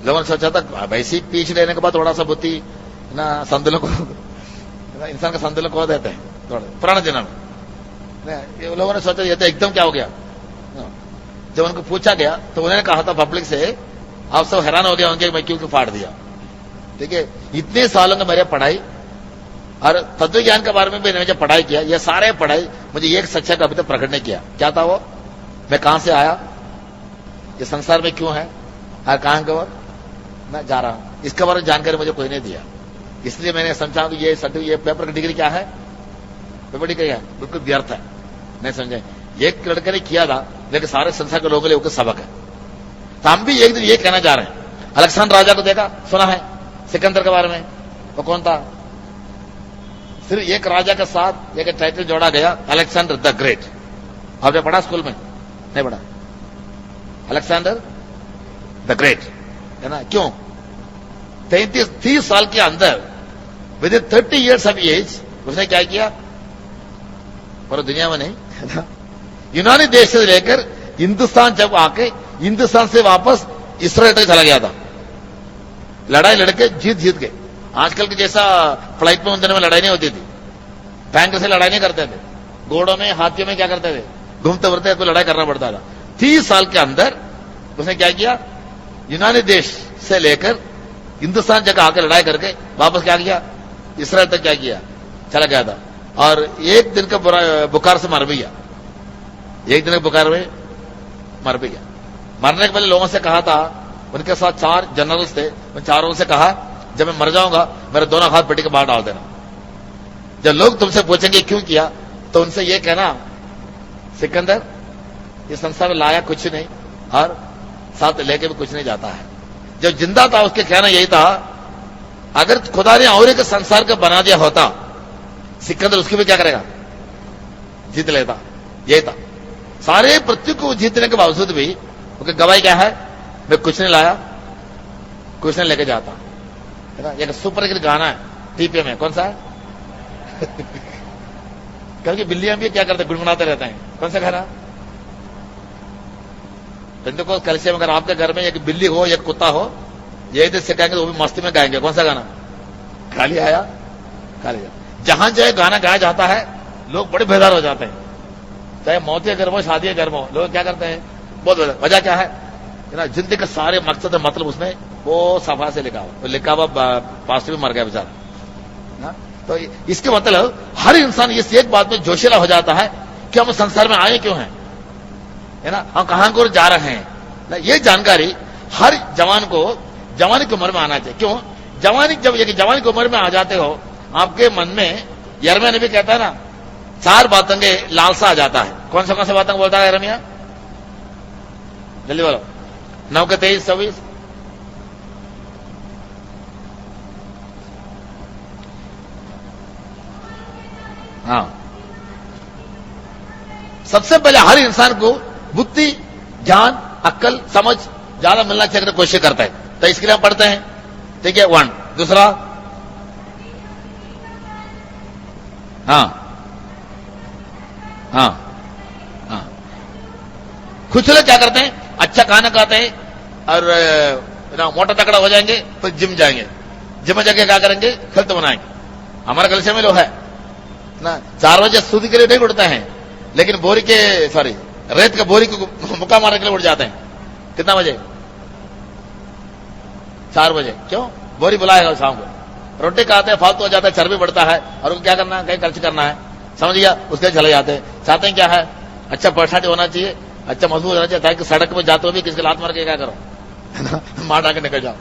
लोगों ने सोचा था वैसी पीछ लेने के बाद थोड़ा सा बुद्धि ना संतुलन को, इंसान का संतुलन खो देते हैं थोड़ा पुराने जन्म में। लोगों ने सोचा ये तो एकदम क्या हो गया। जब उनको पूछा गया तो उन्होंने कहा था पब्लिक से, आप सब हैरान हो गया होंगे मैं क्यों फाड़ दिया। ठीक है, इतने सालों में मेरी पढ़ाई और तत्व ज्ञान के बारे में भी मैंने जब पढ़ाई किया, ये सारे पढ़ाई मुझे एक सच्चाई का अभी तक प्रकट नहीं किया। क्या था वो? मैं कहां से आया, ये संसार में क्यों है, और कहां की ओर मैं जा रहा हूं, इसके बारे में जानकारी मुझे कोई नहीं दिया। इसलिए मैंने समझा कि ये सर्टिफिकेट, ये पेपर की डिग्री क्या है, पेपर डिग्री है, बिल्कुल व्यर्थ है। नहीं समझे, एक लड़के ने किया था, लेकिन सारे संसार के लोगों के लिए उसका सबक है। तो हम भी एक दिन ये कहना चाह रहे हैं। अलेक्जेंडर राजा को देखा, सुना है सिकंदर के बारे में? वो कौन था? सिर्फ एक राजा के साथ एक टाइटल जोड़ा गया, अलेक्जेंडर द ग्रेट। आपने पढ़ा स्कूल में? नहीं पढ़ा। अलेक्जेंडर द ग्रेट, है ना? क्यों? 30 साल के अंदर, within 30 years of age, उसने क्या किया? पूरी दुनिया में नहीं, है ना? यूनानी देश से लेकर हिंदुस्तान जब आके हिंदुस्तान से वापस इसराइल तक चला गया था। लड़ाई लड़के जीत के। आजकल के जैसा फ्लाइट में उन में लड़ाई नहीं होती थी, टैंक से लड़ाई नहीं करते थे, घोड़ों में हाथियों में क्या करते थे, घूमते फिरते तो लड़ाई करना पड़ता था। 30 साल के अंदर उसने क्या किया? यूनानी देश से लेकर हिंदुस्तान जगह आकर लड़ाई करके वापस क्या किया? इसराइल तक क्या किया? चला गया था। और एक दिन का बुखार से मर भी गया, एक दिन के बुखार में मर भी गया। मरने के पहले लोगों से कहा था, उनके साथ 4 जनरल्स थे, उन चारों से कहा, जब मैं मर जाऊंगा मेरे दोनों हाथ पेटी के बाहर डाल देना। जब लोग तुमसे पूछेंगे क्यों किया, तो उनसे ये कहना, सिकंदर इस संसार में लाया कुछ नहीं और साथ लेके भी कुछ नहीं जाता है। जब जिंदा था उसके कहना यही था, अगर खुदा ने और एक संसार को बना दिया होता, सिकंदर उसकी भी क्या करेगा? जीत लेता। यही था। सारे पृथ्वी को जीतने के बावजूद भी उनकी गवाही क्या है? मैं कुछ नहीं लाया, कुछ नहीं लेके जाता, है ना? एक सुपर हिट गाना है टीपी में, कौन सा है? क्योंकि बिल्लियां भी क्या करते, गुनगुनाते रहते हैं। कौन सा गाना? पेंटेकोस्ट कलीसिया में अगर आपके घर में एक बिल्ली हो, एक कुत्ता हो, यही तो सिखाएंगे तो वो भी मस्ती में गाएंगे। कौन सा गाना? खाली आया खाली आया। जहां जय गाना गाया जाता है, लोग बड़े बेदार हो जाते हैं। चाहे मौत के घर हो, शादी के घर हो, लोग क्या करते हैं? बहुत वजह क्या है ना? जिंदगी के सारे मकसद मतलब उसमें वो सफा से लिखा हुआ, तो लिखा हुआ पास भी मर गया बेचारा ना। तो इसके मतलब हर इंसान इस एक बात में जोशीला हो जाता है कि हम संसार में आए क्यों हैं, है ना? हम कहां को जा रहे हैं ना? ये जानकारी हर जवान को जवानी की उम्र में आना चाहिए। क्यों? जवानी जब जवानी की उम्र में आ जाते हो, आपके मन में, यरमिया ने भी कहता है ना, 4 बातों के लालसा आ जाता है। कौन सा बातें बोलता है यरमिया? जल्दी बोलो। 9 के 23 24। हाँ, सबसे पहले हर इंसान को बुद्धि, ज्ञान, अक्ल, समझ ज्यादा मिलना चाहिए, कोशिश करता है। तो इसके लिए हम पढ़ते हैं, ठीक है? 1। दूसरा, हाँ हाँ हाँ, कुछ लोग क्या करते हैं, अच्छा खाना खाते हैं और मोटा तकड़ा हो जाएंगे, तो जिम जाएंगे, जिम में जाके क्या करेंगे? हेल्थ बनाएंगे। हमारे कलिसिया में लोग है ना, 4 बजे सूदी के लिए नहीं उठते हैं, लेकिन बोरी के रेत के बोरी को मुक्का मारने के लिए उठ जाते हैं। कितना बजे? 4 बजे। क्यों? बोरी बुलाएगा शाम को, रोटी खाते हैं, फालतू हो जाता है, चर्बी बढ़ता है, और उनको क्या करना है? कहीं खर्च करना है, समझ गया? उसके चले जाते हैं। चाहते हैं क्या है? अच्छा पर्सनालिटी होना चाहिए, अच्छा मजबूत होना चाहिए, ताकि सड़क में जाते हुए भी किसके लात मार के क्या करो, है ना, मार डाल के निकल जाओ,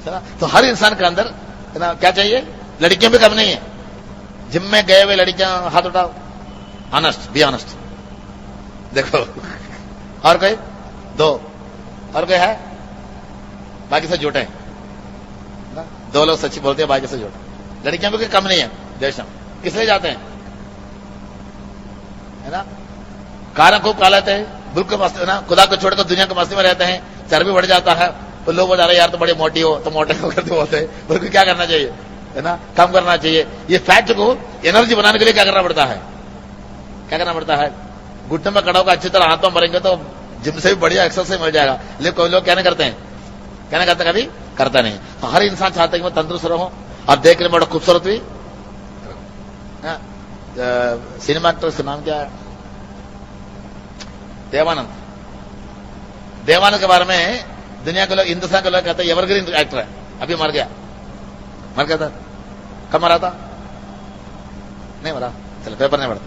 है ना? तो हर इंसान के अंदर, है ना, क्या चाहिए? लड़कियों भी कम नहीं है। जिम में गए हुए लड़कियां हाथ उठाओ, ऑनेस्ट, बी ऑनेस्ट। देखो, और कोई? 2। और कोई है? बाकी से झूठे हैं। 2 लोग सच्ची बोलते हैं, बाकी से झूठे। लड़कियां भी कम नहीं है देश में। किस लिए जाते हैं, है ना? कारा खूब खा लेते हैं, बिल्कुल मस्ती, है ना, खुदा को छोड़कर दुनिया की मस्ती में रहते हैं, चर्बी बढ़ जाता है, तो लोग बोल रहे यार तो बड़ी मोटी हो, तो मोटे हो करते बोलते हैं। बिल्कुल क्या करना चाहिए, है ना? कम करना चाहिए। ये फैट को एनर्जी बनाने के लिए क्या करना पड़ता है? क्या करना पड़ता है? घुटने में खड़ा होकर अच्छी तरह हाथ में मरेंगे तो जिम से भी बढ़िया एक्सरसाइज मिल जाएगा। लेकिन कोई लोग क्या नहीं करते हैं, क्या नहीं करते, कभी करता नहीं। तो हर इंसान चाहता है कि मैं तंदुरुस्त रहूं। अब देखने में बड़ा खूबसूरत भी, सिनेमा एक्टर का नाम क्या है? देवानंद। देवानंद के बारे में दुनिया के लोग, हिंदुस्तान के लोग कहते हैं एवरग्रीन एक्टर है। अभी मर गया था। कब मरा था? नहीं मरा, चलो पेपर नहीं पढ़ता,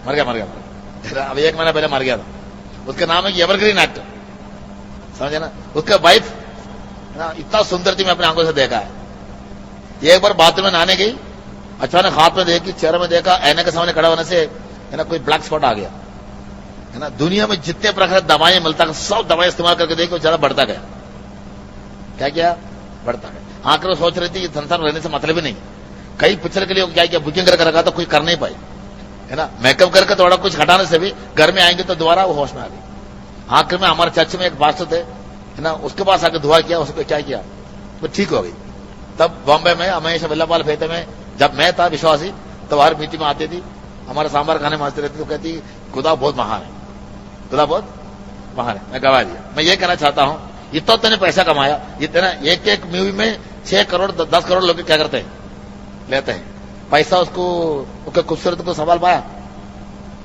मर गया। अभी 1 महीना पहले मर गया था। उसका नाम है एवरग्रीन एक्टर, समझे ना। उसका वाइफ ना इतना सुंदर थी, मैं अपने आंखों से देखा है। एक बार बाथरूम में नहाने गई, अचानक हाथ में देखी, चेहरे में देखा, ऐने के सामने खड़ा होने से है ना कोई ब्लैक स्पॉट आ गया, है ना। दुनिया में जितने प्रकार दवाएं मिलता है सब दवाएं इस्तेमाल करके देखो, ज्यादा बढ़ता गया। क्या किया? बढ़ता गया। आंख में सोच रही थी संसार रहने से मतलब ही नहीं। कई पिक्चर के लिए क्या किया, बुकिंग करके रखा तो कोई कर नहीं पाई, है ना। मेकअप करके थोड़ा कुछ हटाने से भी घर में आएंगे तो दोबारा वो होश में आ गई। आखिर में हमारे चर्च में एक पास्टर थे, है ना, उसके पास आके दुआ किया, उसको क्या किया वो ठीक हो गई। तब बॉम्बे में हमेशा वल्लभपाल फेते में जब मैं था विश्वासी, तो हर मीटिंग में आती थी, हमारे सांबार खाने में हंसती रहती, तो कहती खुदा बहुत महान है, खुदा बहुत महान है। मैं गवा दिया। मैं ये कहना चाहता हूं, इतना तूने पैसा कमाया, इतना एक मूवी में 6 करोड़ 10 करोड़ लोग क्या करते हैं, लेते हैं पैसा। उसको खूबसूरत को संभाल पाया,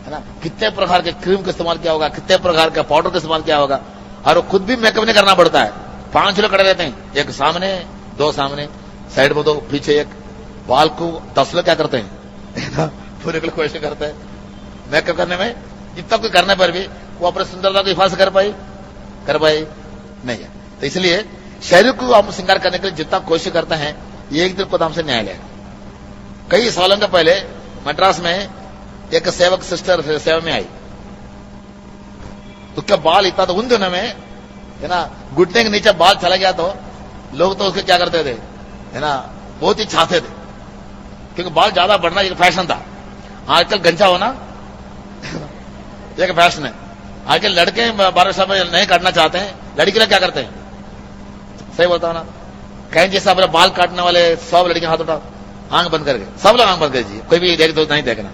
है ना। कितने प्रकार के क्रीम का इस्तेमाल किया होगा, कितने प्रकार के पाउडर का इस्तेमाल किया होगा, और वो खुद भी मेकअप नहीं करना पड़ता है। 5 लोग खड़े रहते हैं, एक सामने, 2 सामने, साइड में 2, पीछे 1। बाल को 10 लोग क्या करते हैं, पूरे को कोशिश करते हैं मेकअप करने में। इतना कुछ करने पर भी वो अपने सुंदरता को हिफाजत कर पाई नहीं है। तो इसलिए शरीर को हम श्रृंगार करने के लिए जितना कोशिश करते हैं, एक दिन खुद हमसे न्याय लेगा। कई सालों के पहले मद्रास में एक सेवक सिस्टर सेवा में आई, उसका बाल इतना, तो उन दिनों में है ना घुटने के नीचे बाल चला गया तो लोग तो उसके क्या करते थे, है ना, बहुत ही चाहते थे, क्योंकि बाल ज्यादा बढ़ना एक फैशन था। आजकल गंजा होना एक फैशन है। आजकल लड़के 12 साल में नहीं काटना चाहते हैं, लड़की लोग क्या करते हैं, सही बोलता हूं ना। कहीं जैसे अपने बाल काटने वाले 100 लड़कियां हाथ उठाओ, आंख बंद करके, सब लोग आंख बंद कर दीजिए, कोई भी देख तो नहीं देखना।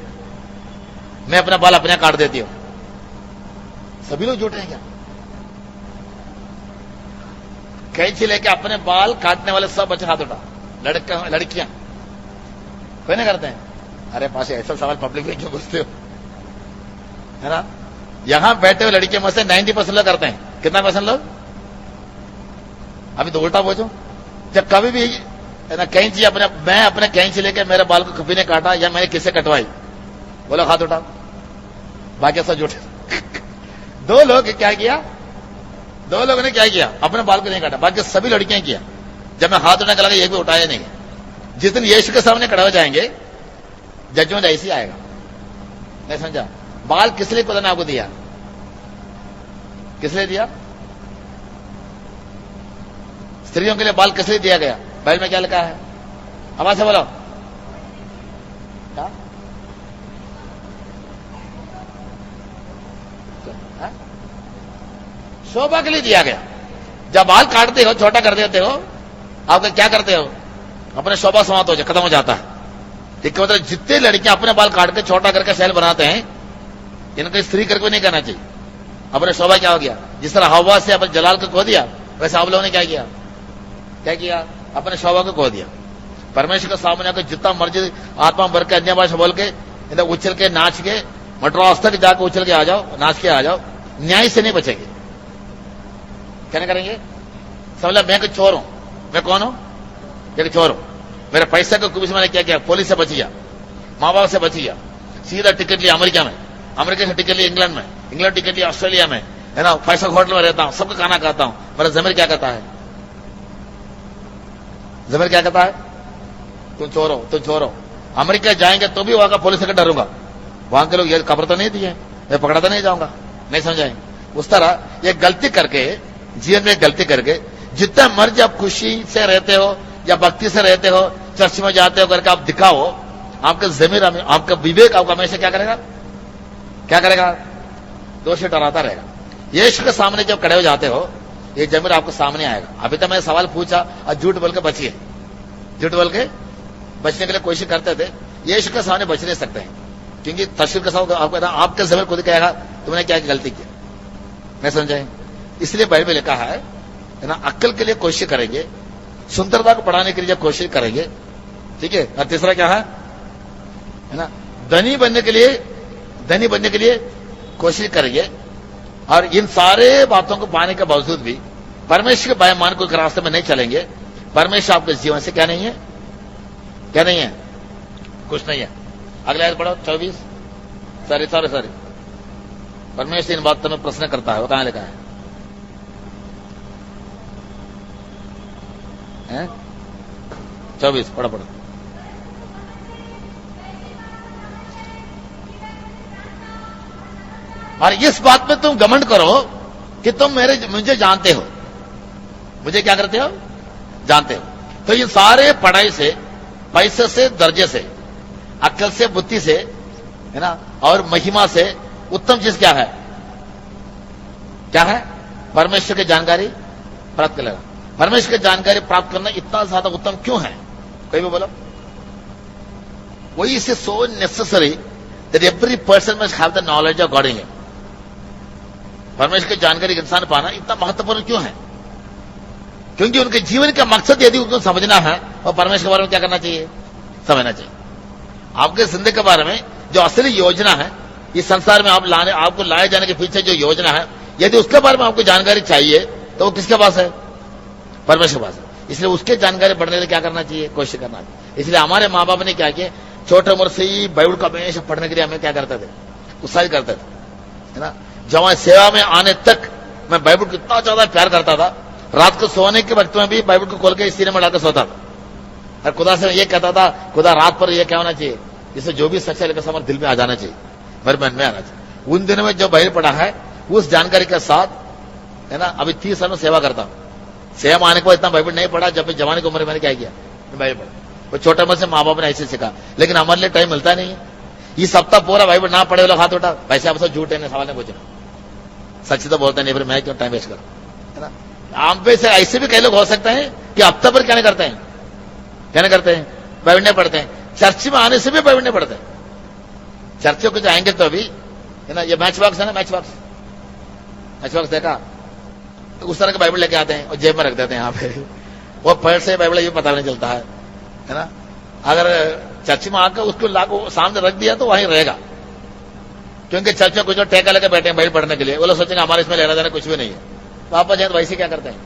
मैं अपना बाल अपने काट देती हूं। सभी लोग जुटे हैं क्या? कैंची लेके अपने बाल काटने वाले सब बच्चे हाथ उठा, लड़कियां कोई नहीं करते हैं। अरे पास ऐसा सवाल पब्लिक में क्यों पूछते हो, है ना। यहां बैठे हुए लड़कियों में से 90% लोग करते हैं। कितना % लोग? अभी तो उल्टा पूछो, जब कभी भी है ना कैंची मैं अपने कैंची लेके मेरे बाल को कभी ने काटा या मैंने किससे कटवाई, बोलो हाथ उठाओ। बाकी सब जुटे। 2 लोग क्या किया, 2 लोगों ने क्या किया, अपने बाल को नहीं काटा, बाकी सभी लड़कियां किया। जब मैं हाथ उठाने का लगा, एक भी उठाया नहीं। जिस दिन यीशु के सामने खड़े हो जाएंगे, जजमेंट ऐसे ही आएगा। नहीं समझा? बाल किस लिए खुदा ने आपको दिया, किस लिए दिया? स्त्रियों के लिए बाल किस लिए दिया गया? बाइबल में क्या लिखा है? आवाज से बोलो। क्या? शोभा के लिए दिया गया। जब बाल काटते हो, छोटा कर देते हो, आप क्या करते हो, अपने शोभा समाप्त हो जाए, खत्म हो जाता है। इसका मतलब जितने लड़कियां अपने बाल काट के छोटा करके शैल बनाते हैं, इनको स्त्री करके नहीं करना चाहिए। अपने शोभा क्या हो गया, जिस तरह हवा से अपने जलाल को खो दिया, वैसे आप लोगों ने क्या किया, अपने शोभा को खो दिया। परमेश्वर के सामने आकर जितना मर्जी आत्मा भर के अन्य भाषा बोल के इधर उछल के नाच के मद्रास तक जाकर उछल के आ जाओ, नाच के आ जाओ, न्याय से नहीं बचेंगे। क्या नहीं करेंगे? समझ, मैं कोई चोर हूं, मैं कौन हूं, एक चोर हूं। मेरे पैसे को कुछ मैंने क्या किया, पुलिस से बच गया, माँ बाप से बच गया, सीधा टिकट लिया अमेरिका में, अमेरिका से टिकट लिया इंग्लैंड में, इंग्लैंड टिकट लिया ऑस्ट्रेलिया में, है ना, 5 होटल में रहता हूं, सबका खाना खाता हूं। मेरा जमीर क्या कहता है, जमीर क्या कहता है, तुम चोर हो, तुम चोर हो। अमेरिका जाएंगे तो भी वहां का पुलिस से डरूंगा, वहां के लोग ये खबर तो नहीं दिए, मैं पकड़ा तो नहीं जाऊंगा, नहीं समझाएंगे। उस तरह ये गलती करके, जीवन में गलती करके जितना मर्जी आप खुशी से रहते हो या भक्ति से रहते हो, चर्च में जाते हो करके आप दिखाओ, आपका जमीर, आपका विवेक आपका हमेशा क्या करेगा, क्या करेगा, दोषी ठहराता रहेगा। यीशु के सामने जब खड़े हो जाते हो, ये जमीर आपको सामने आएगा। अभी तो मैंने सवाल पूछा और झूठ बोल के बचिए, झूठ बोल के बचने के लिए कोशिश करते थे, यीशु के सामने बच नहीं सकते हैं, क्योंकि तशरीफ के साथ आपको आपका जमीर खुद कहेगा तुमने क्या गलती की, नहीं समझाए। इसलिए बाइबल में लिखा है ना, अक्ल के लिए कोशिश करेंगे, सुंदरता को बढ़ाने के लिए कोशिश करेंगे, ठीक है। और तीसरा क्या है ना, धनी बनने के लिए कोशिश करेंगे। और इन सारे बातों को पाने के बावजूद भी परमेश्वर के बेईमान को रास्ते में नहीं चलेंगे, परमेश्वर आपके जीवन से क्या नहीं है, क्या नहीं है, कुछ नहीं है। अगले आयत पढ़ो 24। सॉरी परमेश्वर इन बातों में प्रश्न करता है, वो कहां लिखा है? 24 पढ़ो। और इस बात में तुम घमंड करो कि तुम मुझे जानते हो। मुझे क्या करते हो? जानते हो। तो ये सारे पढ़ाई से, पैसे से, दर्जे से, अक्ल से, बुद्धि से, है ना, और महिमा से उत्तम चीज क्या है? क्या है? परमेश्वर की जानकारी प्राप्त कर लेना। परमेश्वर की जानकारी प्राप्त करना इतना ज्यादा उत्तम क्यों है? कोई भी बोलो। वही is so necessary that every person must have the knowledge of God in him. परमेश्वर की जानकारी इंसान पाना इतना महत्वपूर्ण क्यों है? क्योंकि उनके जीवन का मकसद यदि उनको समझना है, और परमेश्वर के बारे में क्या करना चाहिए? समझना चाहिए। आपके जिंदगी के बारे में जो असली योजना है, इस संसार में आपको लाए जाने के पीछे जो योजना है, यदि उसके बारे में आपको जानकारी चाहिए तो वो किसके पास है? परमेश्वर के पास है। इसलिए उसके जानकारी बढ़ने के लिए क्या करना चाहिए? कोशिश करना चाहिए। इसलिए हमारे माँ बाप ने क्या किया, छोटे उम्र से ही बाइबल का हमेशा पढ़ने के लिए हमें क्या करते थे? उत्साहित करते थे, है ना। जब मैं सेवा में आने तक मैं बाइबल को इतना ज्यादा प्यार करता था, रात को सोने के वक्त में भी बाइबल को खोल के सीने में डालकर सोता था। और खुदा से ये कहता था, खुदा रात पर ये क्या होना चाहिए, जिससे जो भी सच्चाई लेकर हमारे दिल में आ जाना चाहिए, मेरे मन में आना चाहिए। उन दिनों में जो बाइबल पढ़ा है उस जानकारी के साथ, है ना, अभी 30 साल में सेवा करता हूं। सेवा में आने के बाद इतना बाइबल नहीं पढ़ा, जब जवानी की उम्र मैंने क्या किया? बाइबल पढ़ा। वो छोटे उम्र से माँ बाप ने ऐसे सिखा, लेकिन हमारे लिए टाइम मिलता नहीं है। ये सप्ताह पूरा बाइबल ना पढ़े वाला हाथ उठा, पैसे आप सब झूठ है, सवाल नहीं पूछना, सच तो बोलते नहीं, फिर मैं क्यों टाइम वेस्ट करूं, है ना। आप पे से ऐसे भी कई लोग हो सकते हैं कि हफ्ता पर क्या नहीं करते हैं, क्या नहीं करते हैं? बाइबल नहीं पढ़ते हैं। चर्च में आने से भी बाइबल नहीं पढ़ते। चर्चों को जाएंगे तो अभी, है ना, ये मैच बॉक्स है ना, मैच बॉक्स देखा, तो उस तरह के बाइबल लेके आते हैं और जेब में रख देते हैं यहाँ पे। वो पढ़ से बाइबल ये पता नहीं चलता है ना। अगर चर्च में आकर उसको लागू सामने रख दिया तो वहीं रहेगा, क्योंकि चर्च में कुछ लोग टेका लेकर बैठे हैं बाइबल पढ़ने के लिए। वो लोग सोचेंगे हमारे इसमें लेना देना कुछ भी नहीं है। वापस जाए तो वैसे क्या करते हैं,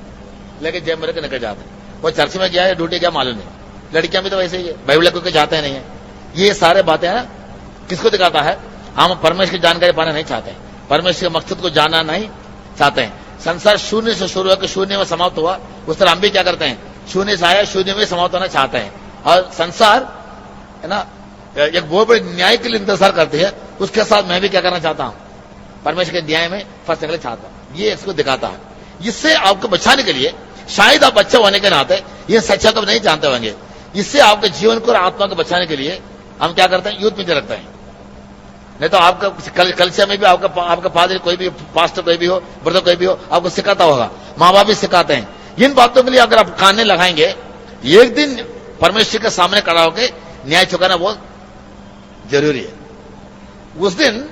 लेकिन जेब में रख निकल जाते हैं। वो चर्च में गया है, ड्यूटी क्या मालूम नहीं। लड़कियां भी तो वैसे ही है, बाइबल लेकर जाते नहीं है। ये सारे बातें हैं, किसको दिखाता है? हम परमेश्वर की जानकारी पाना नहीं चाहते हैं, परमेश्वर के मकसद को जानना नहीं चाहते हैं। संसार शून्य से शुरू होकर शून्य में समाप्त हुआ, उस तरह हम भी क्या करते हैं? शून्य से आया, शून्य में समाप्त होना चाहते हैं। और संसार, है ना, एक बहुत बड़े न्याय के लिए इंतजार करती है, उसके साथ मैं भी क्या करना चाहता हूं? परमेश्वर के न्याय में फंसने के लिए चाहता हूं। ये इसको दिखाता है। इससे आपको बचाने के लिए, शायद आप बच्चे होने के नाते ये सच्चा को नहीं जानते होंगे, इससे आपके जीवन को और आत्मा को बचाने के लिए हम क्या करते हैं? यूथ में रखते हैं। नहीं तो आपका कल्चर में भी आपका फादर कोई भी, पास्टर कोई भी हो, ब्रदर कोई भी हो, आपको सिखाता होगा, माँ बाप भी सिखाते हैं। इन बातों के लिए अगर आप कान लगाएंगे, एक दिन परमेश्वर के सामने खड़ा होकर न्याय चुकाना बहुत जरूरी है। उस दिन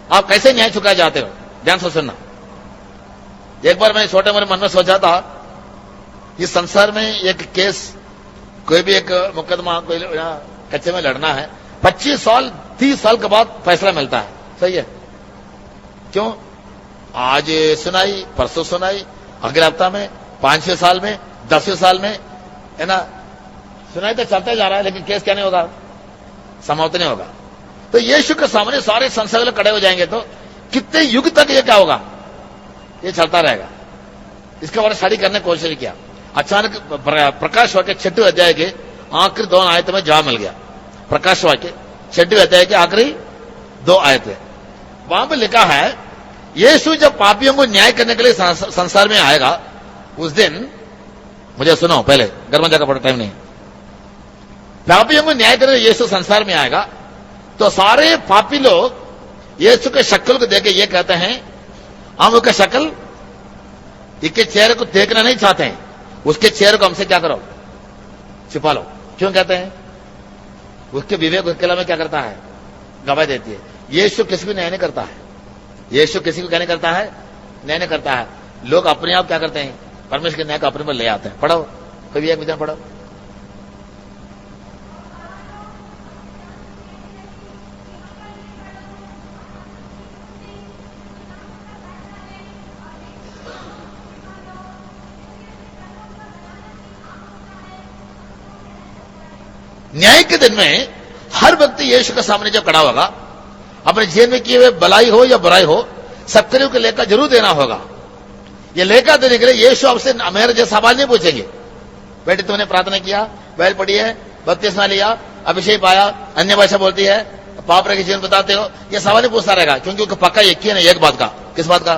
आप कैसे न्याय चुका जाते हो, ध्यान से सुनना। एक बार मैं छोटे मेरे मन में सोचा था, इस संसार में एक केस, कोई भी एक मुकदमा कोई कच्चे में लड़ना है, 25 साल 30 साल के बाद फैसला मिलता है। सही है? क्यों? आज सुनाई, परसों सुनाई, अगले हफ्ता में, 5वें साल में, 10वें साल में, है ना, सुनाई तो चलता जा रहा है, लेकिन केस क्या नहीं होगा? समाप्त नहीं होगा। तो यीशु के सामने सारे संसार लोग खड़े हो जाएंगे तो कितने युग तक ये क्या होगा? ये चलता रहेगा। इसके बारे में स्टडी करने की कोशिश किया। अचानक प्रकाश वाक्य 6वें अध्याय के आखिरी 2 आयतों में जवाब मिल गया। प्रकाश वाक्य 6वें अध्याय के आखिरी 2 आयतें, वहां पर लिखा है, यीशु जब पापियों को न्याय करने के लिए संसार में आएगा, उस दिन, मुझे सुनो पहले, घर में जाकर पढ़ो, टाइम नहीं। पापियों को न्याय करने यीशु संसार में आएगा तो सारे पापी लोग यीशु के शक्ल को देख के ये कहते हैं, हम उसका शक्ल, इसके चेहरे को देखना नहीं चाहते हैं, उसके चेहरे को हमसे क्या करो? छिपा लो। क्यों कहते हैं? उसके विवेक उसके अलावा क्या करता है? गवाही देती है। यीशु किसी को न्याय नहीं करता है। यीशु किसी को क्या नहीं करता है? न्याय नहीं करता है। लोग अपने आप क्या करते हैं? परमेश्वर के न्याय को अपने पर ले आते हैं। पढ़ो, कभी एक विधान पढ़ो। न्याय के दिन में हर व्यक्ति यीशु के सामने जब खड़ा होगा, अपने जीवन में किए हुए भलाई हो या बुराई हो, सबके लिए लेखा जरूर देना होगा। ये लेखा देने के लिए यीशु आपसे मेरे जैसा सवाल नहीं पूछेंगे, बेटे तुमने प्रार्थना किया, बैल पड़ी है, बपतिस्मा लिया, अभिषेक पाया, अन्य भाषा बोलती है, पाप रहित जीवन बताते हो, ये सवाल नहीं पूछता रहेगा, क्योंकि उनका पक्का एक ही है ना, एक बात का। किस बात का?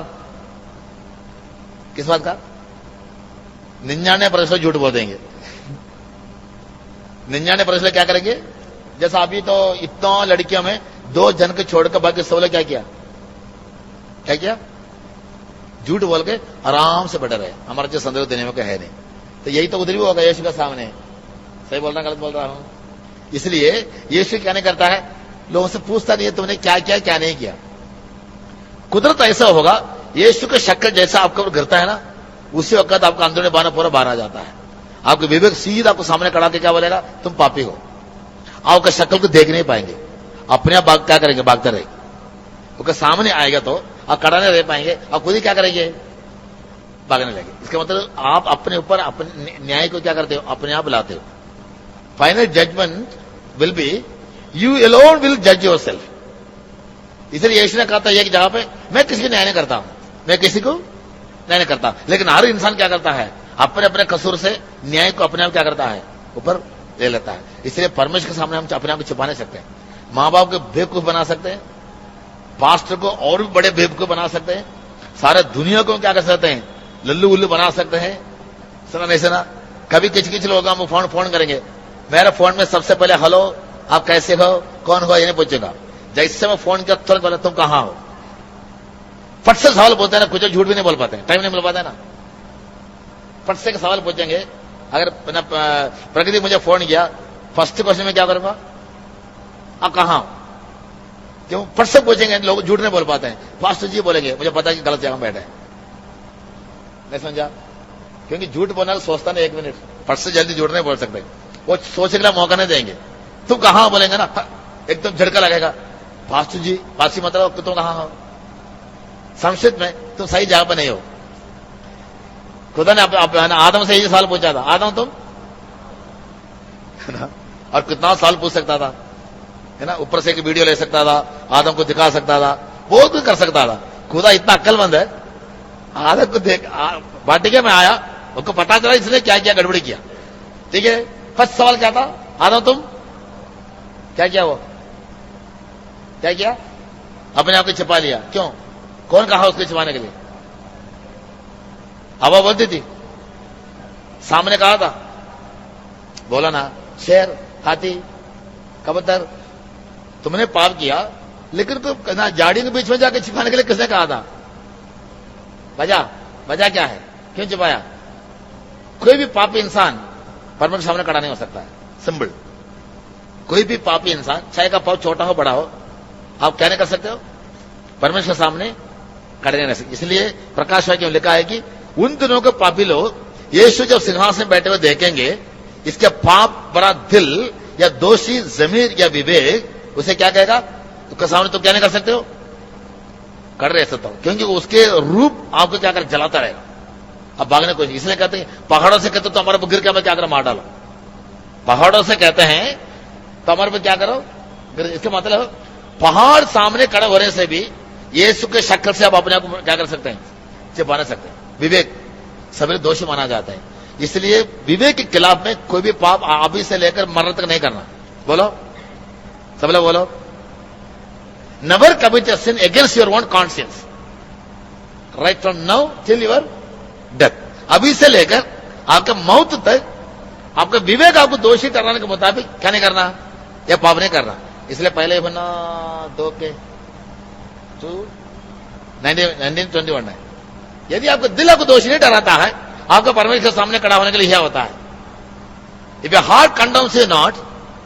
किस बात का? 99% झूठ बोल देंगे। 99% क्या करेंगे? जैसा अभी तो इतना लड़कियों में 2 जन को छोड़कर बाकी सब लोग क्या किया? क्या किया? झूठ बोल के आराम से बैठे रहे, हमारा जो संदेश देने में कोई है नहीं। तो यही तो उधर भी होगा यीशु के सामने। सही बोल रहा, गलत बोल रहा हूं? इसलिए यीशु क्या नहीं करता है, लोगों से पूछता नहीं है तुमने क्या किया क्या नहीं किया। कुदरत ऐसा होगा, यीशु के शक्ल जैसा आपको गिरता है ना, उसी वक्त आपका अंदरूनी बाना पूरा बाहर आ जाता है। आपके विवेक सीधा आपको सामने खड़ा के क्या बोलेगा, तुम पापी हो। आपका शक्ल को देख नहीं पाएंगे, अपने आप क्या करेंगे, भागते रहेंगे। उसके सामने आएगा तो आप खड़ा नहीं रह पाएंगे, आप खुद ही क्या करेंगे, भागने लगे। इसका मतलब आप अपने ऊपर अपने न्याय को क्या करते हो, अपने आप लाते हो। Final judgement will be you alone will जज योर सेल्फ। इसलिए यीशु ने कहा था एक जगह पे, मैं किसी को न्याय नहीं करता हूं, मैं किसी को न्याय नहीं करता। लेकिन हर इंसान क्या करता है, अपने अपने कसूर से न्याय को अपने आप क्या करता है, ऊपर ले लेता है। इसलिए परमेश्वर के सामने हम अपने आप को छिपा नहीं सकते। माँ बाप को बेवकूफ बना सकते हैं, पास्टर को और भी बड़े बेवकूफ बना सकते हैं, सारे दुनिया को क्या कर सकते हैं, लल्लू उल्लू बना सकते हैं। सुना नहीं सुना? कभी किच लोग हम फोन करेंगे, मेरे फोन में सबसे पहले हेलो आप कैसे हो, कौन हो, ये नहीं पूछेगा। जैसे मैं फोन किया तुरंत बोला तुम कहां हो, फट से सवाल बोलते हैं ना, कुछ झूठ भी नहीं बोल पाते, टाइम नहीं मिल पाता है ना, फट से सवाल पूछेंगे। अगर प्रकृति मुझे फोन किया, फर्स्ट क्वेश्चन में क्या करूंगा, आप कहां हो, क्यों फट से पूछेंगे। लोग झूठ नहीं बोल पाते हैं, फास्ट जी बोलेंगे मुझे पता है कि गलत जगह बैठे हैं। नहीं समझा? क्योंकि झूठ बोलना सोचता नहीं 1 मिनट, फट से जल्दी झूठ नहीं बोल सकते, वो सोचने का मौका नहीं देंगे। तुम कहां बोलेंगे ना, एकदम झटका लगेगा, फास्ट जी, फासी मतलब तुम कहां हो, संस्कृत में तुम सही जगह पर नहीं हो। खुदा ने आदम से यही सवाल पूछा था, आदम तुम है ना, और कितना सवाल पूछ सकता था, है ना, ऊपर से एक वीडियो ले सकता था, आदम को दिखा सकता था, बहुत कुछ कर सकता था। खुदा इतना अक्लमंद है, आदम को देख वाटिका में आया, उसको पता चला इसने क्या किया, गड़बड़ी किया। ठीक है, फर्स्ट सवाल क्या था, आदम तुम क्या किया, वो क्या किया, अपने आप को छिपा लिया। क्यों, कौन कहा उसको छिपाने के लिए? हवा बोलती थी, सामने कहा था, बोला ना, शेर, हाथी, कबूतर, तुमने पाप किया, लेकिन तुम ना झाड़ी के बीच में जाकर छिपाने के लिए किसने कहा था? वजह क्या है, क्यों छिपाया? कोई भी पापी इंसान परमेश्वर के सामने खड़ा नहीं हो सकता है, सिंपल। कोई भी पापी इंसान, चाहे का पाप छोटा हो बड़ा हो, आप क्या नहीं कर सकते हो, परमेश्वर के सामने खड़े नहीं रह सकते। इसलिए प्रकाश वाक्य में लिखा है कि उन दिनों के पापी लोग यीशु जब सिंहासन में बैठे हुए देखेंगे, इसके पाप भरा दिल या दोषी जमीर या विवेक उसे क्या कहेगा, उसके सामने तो क्या नहीं कर सकते हो, कर रह सकता हो, क्योंकि उसके रूप आपको क्या कर, जलाता रहेगा। अब भागने को, इसलिए कहते हैं पहाड़ों से कहते तो हमारे पर गिर के हमें क्या करो, मार डालो। पहाड़ों से कहते हैं तो हमारे पर क्या करो, इसका मतलब पहाड़ सामने खड़े होने से भी यीशु के शक्ल से आप अपने आप को क्या कर सकते हैं, छिपा नहीं सकते। विवेक सभी दोषी माना जाता है, इसलिए विवेक के खिलाफ में कोई भी पाप अभी से लेकर मरने तक नहीं करना। बोलो सब लोग बोलो, never commit a sin against your own conscience right from now till your death. अभी से लेकर आपके मौत तक आपका विवेक आपको दोषी कराने के मुताबिक क्या नहीं करना, या पाप नहीं करना। इसलिए पहले बना 1921 है, यदि आपका दिल आपको दोषी नहीं डराता है, आपका परमेश्वर के सामने खड़ा होने के लिए यह होता है। If your heart condemns you not,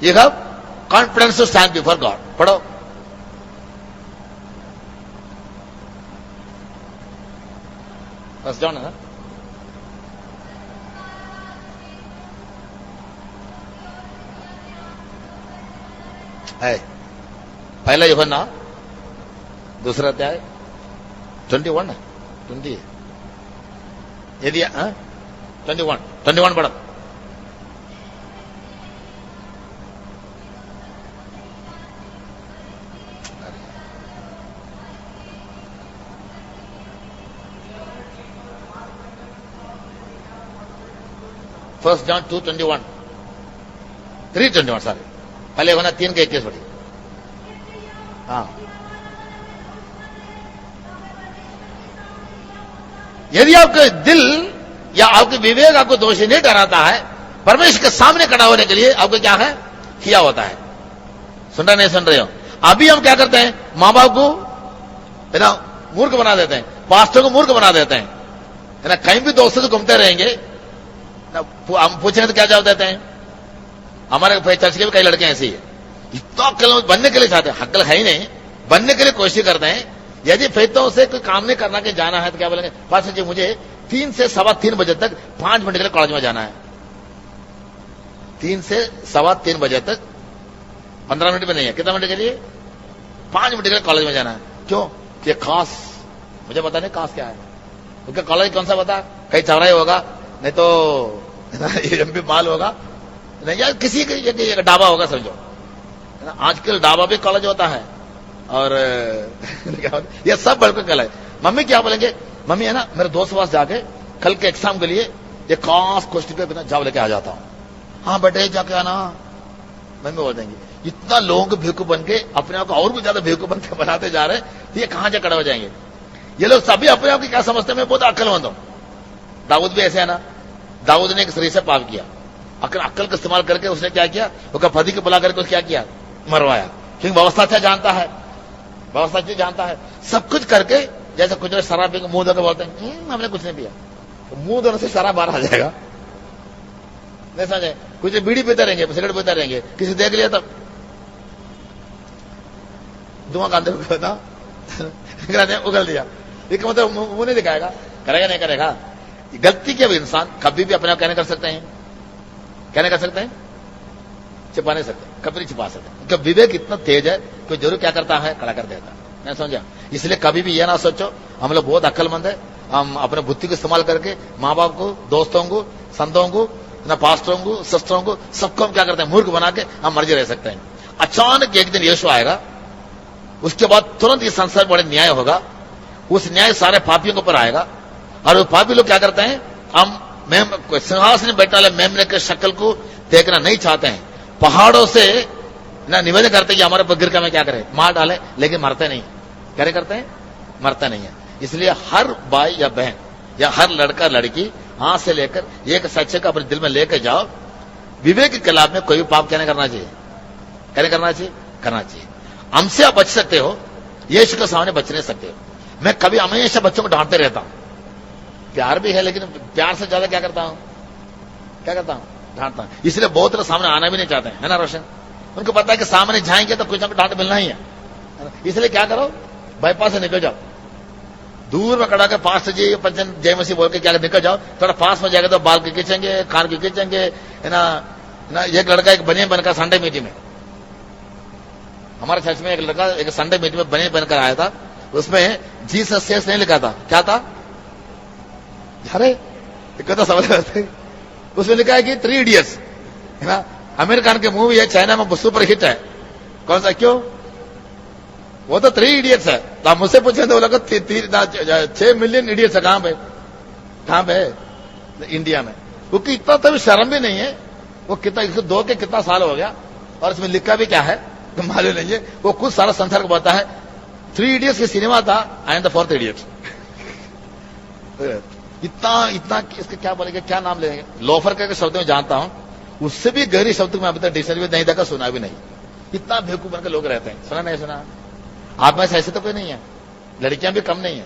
you have confidence to stand before God. पढ़ो, फर्स्ट जॉन है, पहला यूहन्ना दूसरा अध्याय 21 है, 20 है, यदि 21 पढ़ो। 1 John 2:21, 3:21 सॉरी, पहले होना 3 के 21 बड़ी। हाँ, यदि आपका दिल या आपके विवेक आपको दोषी नहीं ठहराता है, परमेश्वर के सामने खड़ा होने के लिए आपको क्या है किया होता है। सुन रहे नहीं सुन रहे हो? अभी हम क्या करते हैं, माँ बाप को है ना मूर्ख बना देते हैं, पास्टर को मूर्ख बना देते हैं, है ना। कहीं भी दोस्तों से घूमते रहेंगे ना, हम पूछेंगे तो क्या जवाब देते हैं? हमारे चर्च के भी कई लड़के ऐसे ही है, इतना अक्ल बनने के लिए चाहते हैं, अक्ल है ही नहीं, बनने के लिए कोशिश करते हैं। यदि फेतों से कोई काम नहीं करना के जाना है तो क्या बोलेंगे, पास्टर जी मुझे 3 से 3:15 बजे तक 5 मिनट के लिए कॉलेज में जाना है। 3 से 3:15 बजे तक 15 मिनट में नहीं है, कितना मिनट के लिए? 5 मिनट के लिए कॉलेज में जाना है। क्यों? कि खास मुझे पता नहीं खास क्या है, क्योंकि कॉलेज कौन सा पता, कहीं चौराहे होगा, नहीं तो एमपी माल होगा, नहीं या किसी का ढाबा होगा समझो, है ना। आजकल ढाबा भी कॉलेज होता है, और ये सब बड़का कल है। मम्मी क्या बोलेंगे, मम्मी है ना मेरे दोस्त के पास जाके कल के एग्जाम के लिए ये खास क्वेश्चन पे बिना जवाब लेके आ जाता हूं। हाँ बेटे जाके आना, मम्मी बोल देंगे। इतना लोगों को बेवकूफ बन के अपने आप को और भी ज्यादा बेवकूफ बन के बनाते जा रहे हैं, तो ये कहां जा खड़े हो जाएंगे। ये लोग सभी अपने आप को क्या समझते हैं, मैं बहुत अक्लमंद हूं। दाऊद भी ऐसे है ना, दाऊद ने एक स्त्री से पाप किया, अक्ल का इस्तेमाल करके उसने क्या किया, उसका पति को बुला करके उसने क्या किया, मरवाया। क्योंकि व्यवस्था अच्छा जानता है, व्यवस्था अच्छी जानता है, सब कुछ करके, जैसे कुछ लोग शराब पी के मुंह धोकर बोलते हैं हमने कुछ नहीं पिया, तो मुंह धोने से शराब बाहर आ जाएगा, नहीं समझे। कुछ बीड़ी पीते रहेंगे, सिगरेट पीते रहेंगे, किसी देख लिया तब धुआं कांधे उगल दिया, एक मतलब मुंह नहीं दिखाएगा, करेगा नहीं करेगा। गलती के इंसान कभी भी अपने आप क्या नहीं कर सकते हैं, क्या नहीं कर सकते हैं, छिपा नहीं सकते, कभी नहीं छिपा सकते, क्योंकि विवेक इतना तेज है कि जरूर क्या करता है, खड़ा कर देता है। नहीं समझा? इसलिए कभी भी यह ना सोचो हम लोग बहुत अक्लमंद है, हम अपने बुद्धि को इस्तेमाल करके माँ बाप को, दोस्तों को, संतों को, ना पास्टरों को, सिस्टरों को, सबको हम क्या करते हैं, मूर्ख बना के हम मर्जी रह सकते हैं। अचानक एक दिन यीशु आएगा, उसके बाद तुरंत इस संसार में बड़े न्याय होगा, उस न्याय सारे पापियों के ऊपर आएगा, और वो पापी लोग क्या करते हैं, हम सिंहासन में बैठा वाले मेमने के शक्ल को देखना नहीं चाहते हैं, पहाड़ों से ना निवेदन करते कि हमारे गिर का में क्या करे, मार डाले, लेकिन मरते नहीं। क्या करते हैं, मरते नहीं है। इसलिए हर भाई या बहन या हर लड़का लड़की हाथ से लेकर एक सच्चे को अपने दिल में लेकर जाओ, विवेक के खिलाफ में कोई भी पाप क्या नहीं करना चाहिए, क्या नहीं करना चाहिए, करना चाहिए। हमसे आप बच सकते हो, यीशु के सामने बच नहीं सकते हो। मैं कभी हमेशा बच्चों को डांटते रहता हूं, प्यार भी है, लेकिन प्यार से ज्यादा क्या करता हूं, क्या करता हूं, डांटता हूं। इसलिए बहुत लोग सामने आना भी नहीं चाहते हैं, है ना रोशन। उनको पता है कि सामने जाएंगे तो कुछ ना कुछ डांट मिलना ही है, इसलिए क्या करो, बाईपास से निकल जाओ, दूर में खड़ा कर पास्टर जी पंचन जय मसीह बोल के क्या निकल जाओ, थोड़ा पास में जाएगा तो बाल के खींचेंगे, कान के खींचेंगे, है ना। एक लड़का एक बनियान बनकर संडे मीटिंग में, हमारे चर्च में एक लड़का एक संडे मीटिंग में बनियान बनकर आया था, उसमें जीसस सेव्स नहीं लिखा था, क्या था, अरे तो समझ रहे, उसमें लिखा है कि 3 इडियट्स, है ना, अमेरिकन की मूवी है, चाइना में सुपर हिट है, कौन सा, क्यों, वो तो 3 इडियट्स है। तो आप मुझसे पूछे तो वो लगा 6 मिलियन इडियट्स है, कहां पे, कहां पे, इंडिया में। क्योंकि इतना तो शर्म भी नहीं है, वो कितना 102 के कितना साल हो गया, और इसमें लिखा भी क्या है तो मालूम नहीं है। वो कुछ सारा संसार को बताता है, 3 इडियट्स की सिनेमा था, I am the 4th idiot. इतना इसके क्या बोलेंगे, क्या नाम लेंगे, लोफर के शब्द में जानता हूं, उससे भी गहरी शब्द में अभी तक डिक्शनरी में नहीं देखा, सुना भी नहीं। इतना बेवकूफ बनकर लोग रहते हैं, सुना नहीं सुना। आप में से ऐसे तो कोई नहीं है, लड़कियां भी कम नहीं है,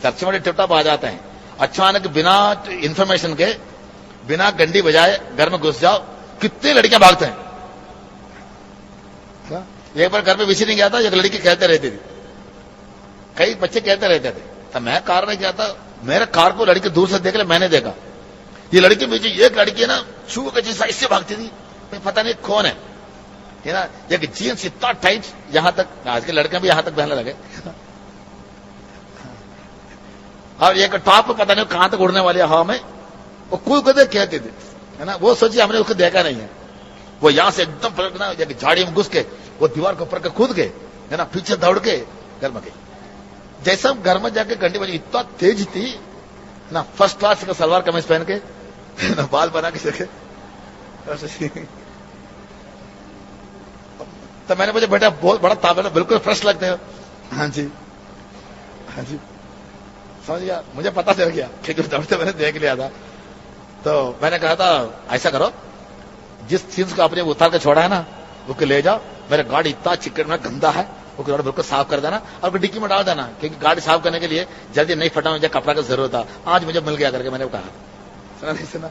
चर्च में टिपटाप आ जाते हैं, अचानक बिना इंफॉर्मेशन के, बिना गंडी बजाए घर में घुस जाओ, कितनी लड़कियां भागते हैं। एक बार घर पे विजिटिंग गया था, एक लड़की कहते रहती थी, कई बच्चे कहते रहते थे, तो मैं कार में गया था, मेरे कार को लड़की दूर से देख ले, मैंने देखा, ये लड़की मुझे एक लड़की है ना छू के जैसा इससे भागती थी, पता नहीं कौन है ना। एक जीन्स इतना टाइट, यहां तक, आज के लड़के भी यहां तक पहनने लगे, और एक टॉप पता नहीं कहां तक उड़ने वाली हवा में, वो कूद कूद कहती थी, है ना। वो सोचिए हमने उसको देखा नहीं है, वो यहां से एकदम पलटना, एक झाड़ी में घुस के वो दीवार के ऊपर के कूद के, है ना, पीछे दौड़ के घर में गई। जैसा घर में जाके घंटी बजी, इतना तेज थी ना, फर्स्ट क्लास का सलवार कमीज पहन के, बाल बना के देखे। तो मैंने मुझे बेटा बहुत बड़ा ताबड़, बिल्कुल फ्रेश लगते हो। हाँ जी, हाँ जी, समझ गया। मुझे पता चल गया क्योंकि दौड़ते मैंने देख लिया था। तो मैंने कहा था ऐसा करो, जिस चीज को आपने उतार के छोड़ा है ना वो ले जाओ, मेरा गाड़ी इतना चिकन में गंदा है, वो गाड़ी बिल्कुल साफ कर देना और डिक्की में डाल देना, क्योंकि गाड़ी साफ करने के लिए जल्दी नहीं फटा, मुझे कपड़ा की जरूरत था, आज मुझे मिल गया करके मैंने कहा। सुना नहीं सुना?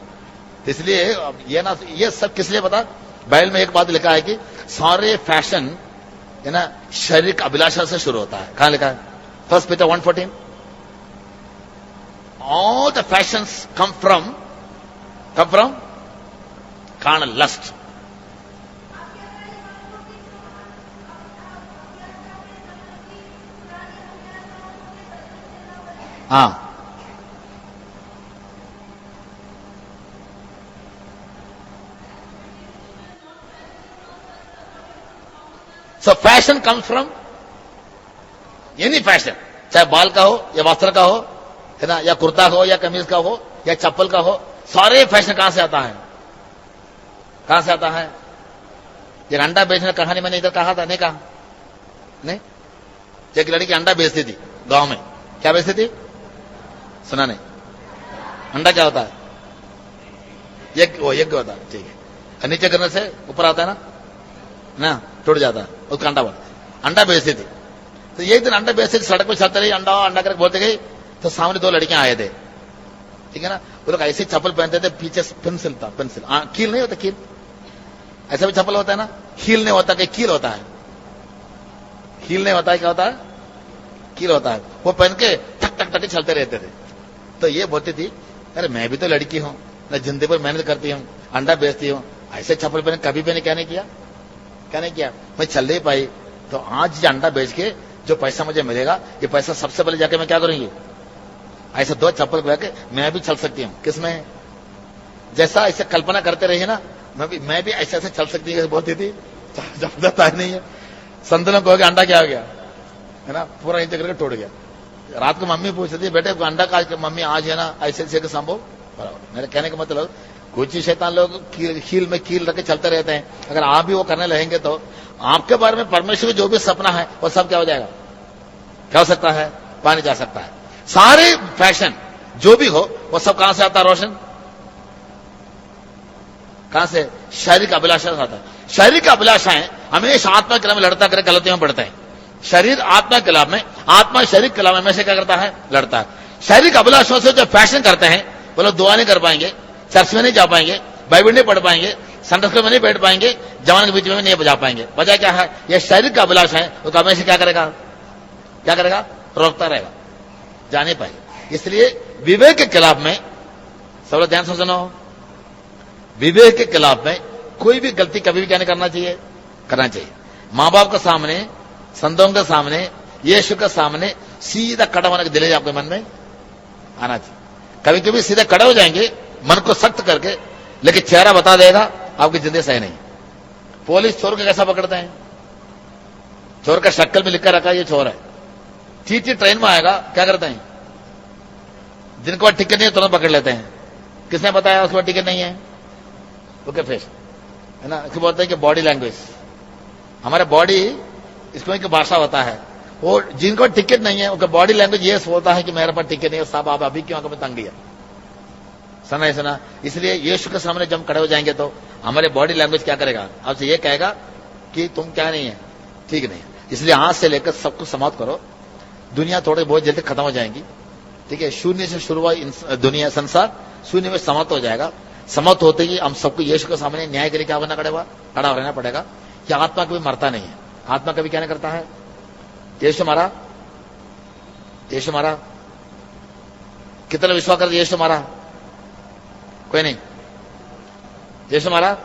इसलिए ये ना, ये सब किस लिए पता? बाइबल में एक बात लिखा है कि सारे फैशन है ना शारीरिक अभिलाषा से शुरू होता है। कहां लिखा है? 1 Peter 1:14। All the fashions come from carnal lust। हाँ, सो fashion comes from any fashion, चाहे बाल का हो या वस्त्र का हो, है ना, या कुर्ता हो या कमीज का हो या चप्पल का हो, सारे फैशन कहां से आता है? कहां से आता है? एक अंडा बेचने की कहानी मैंने इधर कहा था, नहीं कहा? नहीं, एक लड़की अंडा बेचती थी गांव में। क्या बेचती थी? सुना नहीं? अंडा क्या होता है? एक होता है, ठीक है। नीचे करने से ऊपर आता है ना, टूट जाता है, उसका अंडा बनता है। अंडा बेचती थी। तो एक दिन अंडा बेचते सड़क पर चलते रही, अंडा अंडा करके बोलते गई, तो सामने 2 लड़कियां आए थे, ठीक है ना। वो लोग ऐसे चप्पल पहनते थे, पीछे पेंसिल था, पेंसिल, कील नहीं होता, कील ऐसा भी चप्पल होता है ना, हील नहीं होता, कील होता है। हील नहीं होता है, क्या होता है? कील होता है। वो पहन के टक टक टक चलते रहते थे। तो ये बोलती थी, अरे मैं भी तो लड़की हूं, मैं जिंदगी भर मेहनत करती हूं, अंडा बेचती हूं, ऐसे चप्पल पहने कभी मैंने क्या नहीं किया, क्या नहीं किया, मैं चल नहीं पाई। तो आज ये अंडा बेच के जो पैसा मुझे मिलेगा, ये पैसा सबसे पहले जाके मैं क्या करूंगी, ऐसे 2 चप्पल बह के मैं भी चल सकती हूं। किसमें? जैसा ऐसे कल्पना करते रहिए ना, मैं भी ऐसे ऐसे चल सकती है बोलती थी। जबरदस्त नहीं है। संतनों को गया अंडा क्या हो गया, है ना, पूरा नीचे करके टूट गया। रात को मम्मी पूछती थी, बेटे अंडा का मम्मी आज है ना ऐसे ऐसे संभव। बराबर मेरे कहने का मतलब, कुछ शैतान लोग हील में कील रख के चलते रहते हैं। अगर आप भी वो करने लगेंगे तो आपके बारे में परमेश्वर का जो भी सपना है वो सब क्या हो जाएगा? क्या हो सकता है? पानी जा सकता है। सारे फैशन जो भी हो वो सब कहां से आता है? रोशन कहां से? शारीरिक अभिलाषा से आता है। शारीरिक अभिलाषाएं हमेशा आत्मा के खिलाफ में लड़ता करके गलतियों में पड़ते हैं। शरीर आत्मा के खिलाफ में, आत्मा शरीर के खिलाफ में हमेशा क्या करता है? लड़ता है। शारीरिक अभिलाषाओं से जो फैशन करते हैं वो लोग दुआ नहीं कर पाएंगे, चर्च में नहीं जा पाएंगे, बाइबल नहीं पढ़ पाएंगे, संडे स्कूल में नहीं बैठ पाएंगे, जवान के बीच में नहीं बजा पाएंगे। वजह क्या है? यह शारीरिक अभिलाषा है, वो हमेशा क्या करेगा? क्या करेगा? रोकता रहेगा, जा नहीं पाएगा। इसलिए विवेक के खिलाफ में, सब लोग ध्यान से सुनो, विवेक के खिलाफ में कोई भी गलती कभी भी क्या नहीं करना चाहिए? करना चाहिए। माँ बाप के सामने, संतों के सामने, यीशु के सामने सीधा खड़ा होने का दिल आपके मन में आना चाहिए। कभी कभी सीधे खड़े हो जाएंगे मन को सख्त करके, लेकिन चेहरा बता देगा आपकी जिंदगी सही नहीं। पुलिस चोर को कैसा पकड़ते हैं? चोर का शक्ल में लिखकर रखा ये चोर है। चीची ट्रेन में आएगा, क्या करते हैं? जिनको टिकट नहीं है तुरंत पकड़ लेते हैं। किसने बताया उसके बाद टिकट नहीं है? ओके फेस, है ना। इसको बोलते हैं कि बॉडी लैंग्वेज, हमारे बॉडी, इसको एक भाषा होता है। वो जिनको टिकट नहीं है उनका बॉडी लैंग्वेज ये बोलता है कि मेरे पास टिकट नहीं है साहब, आप अभी क्यों आंखों में तंग दिया? सुना है सुना? इसलिए यीशु के सामने जब खड़े हो जाएंगे तो हमारे बॉडी लैंग्वेज क्या करेगा? आपसे ये कहेगा कि तुम क्या नहीं है, ठीक नहीं है। इसलिए आज से लेकर सब कुछ समाप्त करो, दुनिया थोड़ी बहुत जल्दी खत्म हो जाएंगी, ठीक है। शून्य से शुरू हुआ दुनिया, संसार शून्य में समाप्त हो जाएगा। समाप्त होते ही हम सबको यीशु के सामने न्याय के लिए क्या करना पड़ेगा? खड़ा रहना पड़ेगा कि आत्मा कभी मरता नहीं है। आत्मा कभी क्या नहीं करता है? यीशु मारा, यीशु मारा, कितना विश्वास करते? यीशु मारा, कोई नहीं। यीशु मारा,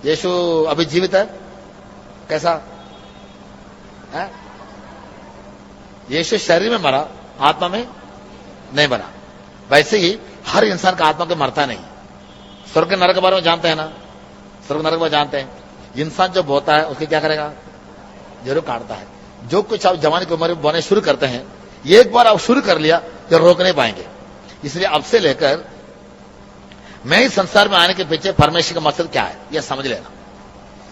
यीशु अभी जीवित है, कैसा है? यीशु शरीर में मरा, आत्मा में नहीं मरा। वैसे ही हर इंसान का आत्मा को मरता नहीं। स्वर्ग नरक के बारे में जानते हैं ना? स्वर्ग नरक में जानते हैं। इंसान जो बोता है उसके क्या करेगा? जरूर काटता है। जो कुछ आप जवानी की उम्र में बोने शुरू करते हैं, एक बार आप शुरू कर लिया तो रोक नहीं पाएंगे। इसलिए अब से लेकर मैं इस संसार में आने के पीछे परमेश्वर का मकसद क्या है यह समझ लेना।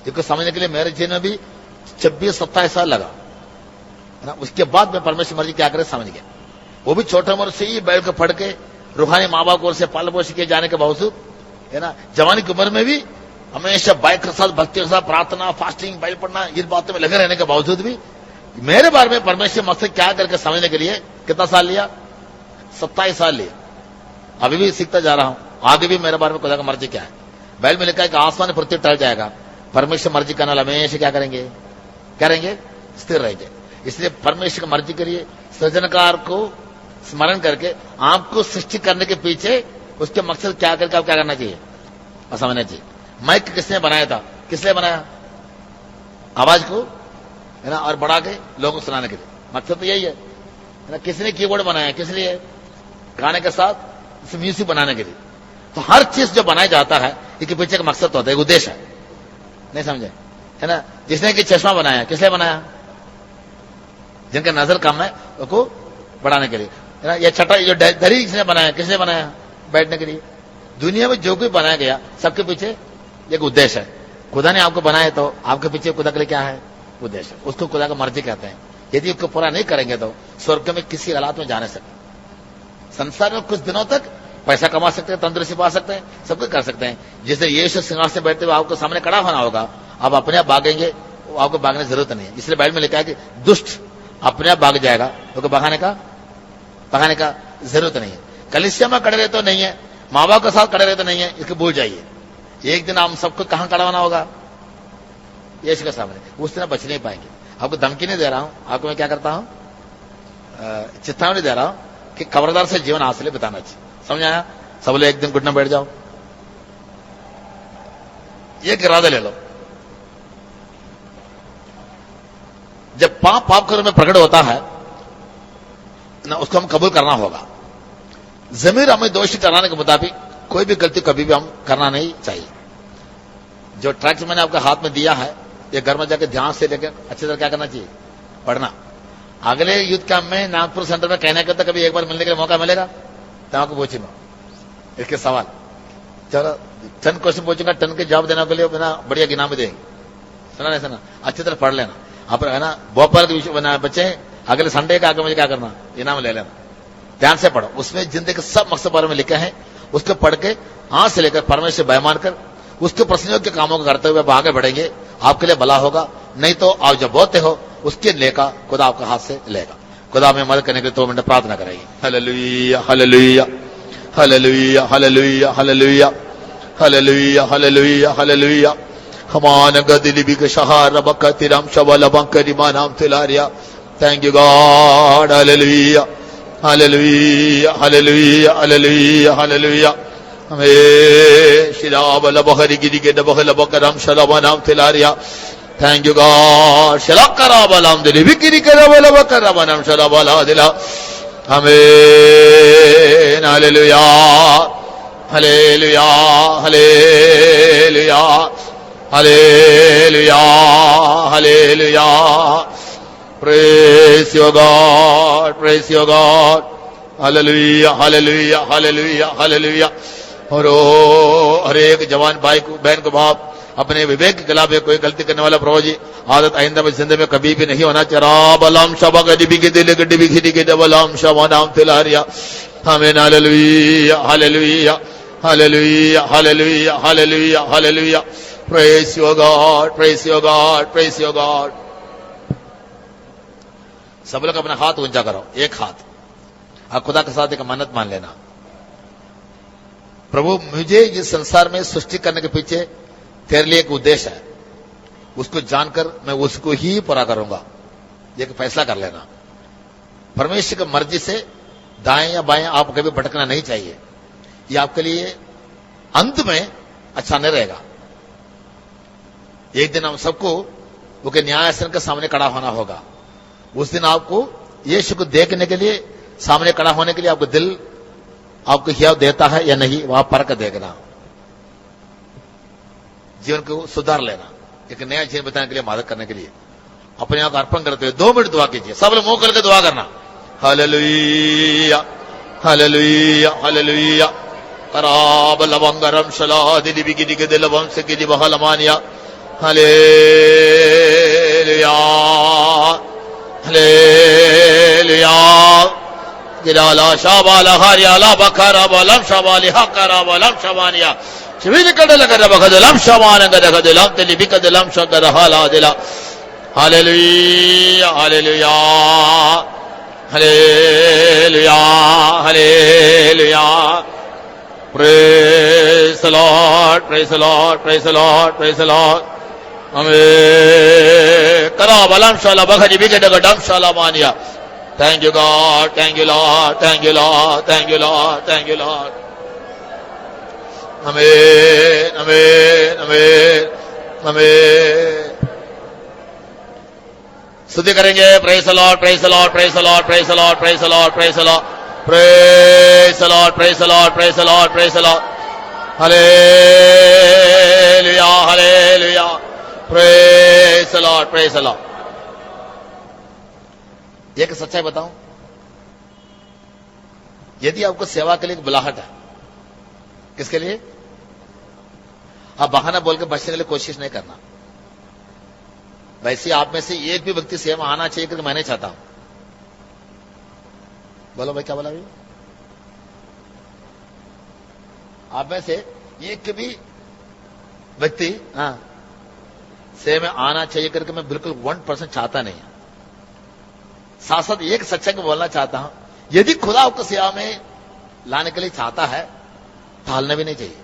इसको समझने के लिए मेरे जीवन में भी 26-27 साल लगा, है ना। उसके बाद मैं परमेश्वर मर्जी क्या करे समझ गया। वो भी छोटे उम्र से ही बैठ के पढ़ के रूहानी माँ बाप को से पाल पोष किए जाने के बावजूद, है ना, जवानी की उम्र में भी हमेशा बाइक के साथ, भक्ति के साथ, प्रार्थना, फास्टिंग, बाइबल पढ़ना, इन बातों में लगे रहने के बावजूद भी मेरे बारे में परमेश्वर मकसद क्या करके समझने के लिए कितना साल लिया? 27 साल लिया। अभी भी सीखता जा रहा हूं, आगे भी मेरे बारे में खुदा का मर्जी क्या है। बाइबल में लिखा है कि आसमान पृथ्वी टल जाएगा, परमेश्वर मर्जी करने वाला हमेशा क्या करेंगे? करेंगे, स्थिर रहेंगे। इसलिए परमेश्वर की मर्जी करिए, सृजनकार को स्मरण करके आपको सृष्टि करने के पीछे उसके मकसद क्या करके आप क्या करना चाहिए और समझना चाहिए। माइक किसने बनाया था? किसने बनाया? आवाज को, है ना, और बढ़ा के लोगों को सुनाने के लिए। मकसद तो यही है ना। किसने कीबोर्ड बनाया? किस लिए? गाने के साथ म्यूजिक बनाने के लिए। तो हर चीज जो बनाया जाता है इसके पीछे का मकसद होता है, एक उद्देश्य है। नहीं समझे, है ना। जिसने कि चश्मा बनाया, किसने बनाया? जिनका नजर कम है उसको बढ़ाने के लिए, है ना। ये छठा जो दरी किसने बनाया? किसने बनाया? बैठने के लिए। दुनिया में जो कोई बनाया गया सबके पीछे एक उद्देश्य है। खुदा ने आपको बनाया तो आपके पीछे खुदा के लिए क्या है? उद्देश्य। उसको खुदा का मर्जी कहते हैं। यदि उसको पूरा नहीं करेंगे तो स्वर्ग में किसी हालात में जा नहीं सकते। संसार में कुछ दिनों तक पैसा कमा सकते हैं, तंदुरुस्ती पा सकते हैं, सब कुछ कर सकते हैं। जैसे यीशु सिंहासन से बैठते हुए आपको सामने खड़ा होना होगा, आप अपने आप भागेंगे, आपको भागने की जरूरत नहीं है। इसलिए बाइबल में लिखा है कि दुष्ट अपने आप भाग जाएगा, तो भगाने का जरूरत नहीं है। कलीसिया में खड़े रहे तो नहीं है, माँ बाप के साथ खड़े रहे तो नहीं है, इसको भूल जाइए। एक दिन हम सबको कहां खड़ा होना होगा? यीशु के सामने। उस दिन बच नहीं पाएंगे। आपको धमकी नहीं दे रहा हूं, आपको मैं क्या करता हूं? चेतावनी दे रहा हूं कि खबरदार से जीवन हासिल बताना चाहिए। समझ आया? सब लोग एक दिन घुटना बैठ जाओ, एक इरादा ले लो। जब पाप के रूप में प्रकट होता है ना, उसको हम कबूल करना होगा। जमीर हमें दोषी ठहराने के मुताबिक कोई भी गलती कभी भी हम करना नहीं चाहिए। जो ट्रैक्ट मैंने आपके हाथ में दिया है, ये घर में जाकर ध्यान से लेकर अच्छी तरह क्या करना चाहिए? पढ़ना। अगले युद्ध कैंप में नागपुर सेंटर में कहने का कभी एक बार मिलने के लिए मौका मिलेगा तो आपको पूछूंगा इसके सवाल। चलो 10 क्वेश्चन पूछूंगा, 10 के जवाब देने के लिए बिना बढ़िया गिना में देंगे। सुना नहीं सुना? अच्छी तरह पढ़ लेना। आप, है ना, भोपाल के विषय बच्चे अगले संडे का आगे मुझे क्या करना, इनाम ले लेना। ध्यान से पढ़ो, उसमें जिंदगी के सब मकसद बारे में लिखे हैं। उसको पढ़ के आज से लेकर परमेश्वर भय मानकर उसके प्रश्नों के कामों को करते हुए आप आगे बढ़ेंगे, आपके लिए भला होगा। नहीं तो आप जब बोलते हो उसके लेखा खुदा आपके हाथ से लेगा। खुदा में मदद करने के लिए 2 मिनट प्रार्थना करेंगे। Hallelujah hallelujah hallelujah hallelujah hallelujah hallelujah hallelujah hallelujah. हमान गदिली बिक शहार बकतिराम शवल बकरिमानाम तिलारिया। Thank you God. Hallelujah hallelujah hallelujah hallelujah hallelujah. हमें शिलाबल बहरी गिरी के दबहल बकराम शलबनाम तिलारिया। Thank you God. शलाकराबलाम दिली बिगिरी के दबहल बकराम शलबला दिला। हमें hallelujah hallelujah hallelujah hallelujah hallelujah. Praise your God, praise your God. Hallelujah, hallelujah, hallelujah, hallelujah. और हर एक जवान भाई को, बहन को, बाप अपने विवेक के खिलाफ कोई गलती करने वाला प्रभु जी आदत आइंदा में जिंदगी में कभी भी नहीं होना चाहिए। राबलाम शबा गडिबी के दिल गडिबी खिदी के दबलाम शवानाम तिलारिया। आमीन। Hallelujah hallelujah hallelujah hallelujah hallelujah hallelujah. Praise your God, praise your God, praise your God. सब लोग अपना हाथ ऊंचा करो, एक हाथ, और खुदा के साथ एक मन्नत मान लेना। प्रभु, मुझे इस संसार में सृष्टि करने के पीछे तेरे लिए एक उद्देश्य है, उसको जानकर मैं उसको ही पूरा करूंगा। एक फैसला कर लेना। परमेश्वर की मर्जी से दाएं या बाएं आप कभी भटकना नहीं चाहिए। ये आपके लिए अंत में अच्छा नहीं रहेगा। एक दिन हम सबको उनके न्यायासन के सामने खड़ा होना होगा। उस दिन आपको यीशु को देखने के लिए, सामने खड़ा होने के लिए आपको दिल आपको हिया देता है या नहीं, वहां परख देखना, जीवन को सुधार लेना, एक नया जीवन बताने के लिए, मदद करने के लिए अपने आप अर्पण करते हुए 2 मिनट दुआ कीजिए। सब लोग मुंह करके दुआ करना। हालेलुया हालेलुया हालेलुया कराब लवंगरम शला दिली बिगी दिगे दिलवम से गिली बहलमानिया हालेलुया हालेलुया गिलाला शाबाला हरियाला बखरा बलम शाबाली हकरा बलम शाबानिया शिविर कदल कर बखदलम शामान गदगदलम दिली बिकदलम शगर हाला दिला hallelujah hallelujah hallelujah hallelujah Praise the Lord, praise the Lord, praise the Lord, praise the Lord. Amen. Kara balam shala bhagani bigada gadam shala mania. Thank you God, thank you Lord, thank you Lord, thank you Lord, thank you Lord. Amen, amen, amen, amen. स्तुति करेंगे. Praise the Lord, praise the Lord, praise the Lord, praise the Lord, praise the Lord, praise the Lord. Praise the Lord, praise the Lord, praise the Lord, praise the Lord. Hallelujah, hallelujah. Praise the Lord, praise the Lord. एक सच्चाई बताऊं, यदि आपको सेवा के लिए एक बुलाहट है, किसके लिए? आप बहाना बोल के बचने के लिए कोशिश नहीं करना. वैसे आप में से एक भी व्यक्ति सेवा आना चाहिए क्योंकि मैं नहीं चाहता हूं. बोलो भाई, क्या बोला अभी? आप में से एक भी व्यक्ति सेवा में आना चाहिए करके मैं बिल्कुल 1% चाहता नहीं. साथ साथ एक सच्चाई को बोलना चाहता हूं, यदि खुदा आपको सेवा में लाने के लिए चाहता है, टालना भी नहीं चाहिए.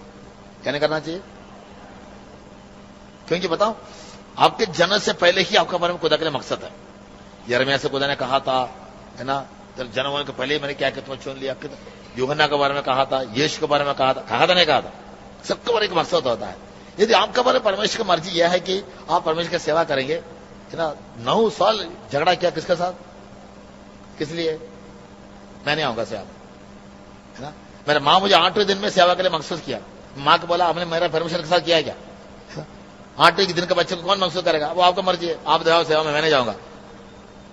क्या नहीं करना चाहिए? क्योंकि बताओ, आपके जन्म से पहले ही आपका बारे में खुदा के लिए मकसद है. यिर्मयाह से खुदा ने कहा था, है ना, जन्म होने के पहले ही मैंने क्या किया, तुम्हें चुन लिया. यूहन्ना के बारे में कहा था, यीशु के बारे में कहा था नहीं कहा था. सबके बारे में मकसद होता है. यदि आपका बारे में परमेश्वर की मर्जी यह है कि आप परमेश्वर की सेवा करेंगे, है ना. 9 साल झगड़ा किया किसके साथ, किस लिए? मैं नहीं आऊंगा सेवा, है ना. मेरे माँ मुझे 8वें दिन में सेवा के लिए मकसूद किया. माँ को बोला, हमने मेरा परमेश्वर के साथ किया क्या? 8वें दिन के बच्चे को कौन मकसूद करेगा? वो आपका मर्जी है. आप जाओ सेवा में, मैं नहीं जाऊंगा.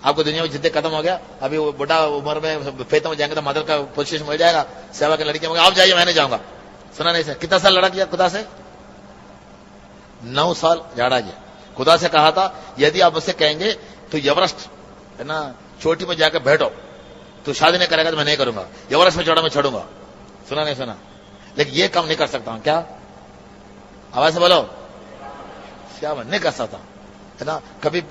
आपको दुनिया में जिद्दे खत्म हो गया, अभी वो बुढ़ा उम्र में फेतों में जाएंगे तो मदर का पोजीशन मिल जाएगा, सेवा की लड़की में आप जाइए, मैं नहीं जाऊंगा. सुना नहीं सर? कितना साल लड़ा किया खुदा से? 9 साल झगड़ा किया. खुदा से कहा था, यदि आप मुझसे कहेंगे तो एवरेस्ट, है ना, चोटी में जाकर बैठो, तो शादी नहीं करेगा तो मैं नहीं करूंगा. एवरेस्ट में चढ़ा मैं चढ़ूंगा. सुना नहीं सुना? लेकिन ये काम नहीं कर सकता हूं. क्या? आवाज से बोलो. क्या मैं नहीं कर सकता, है ना.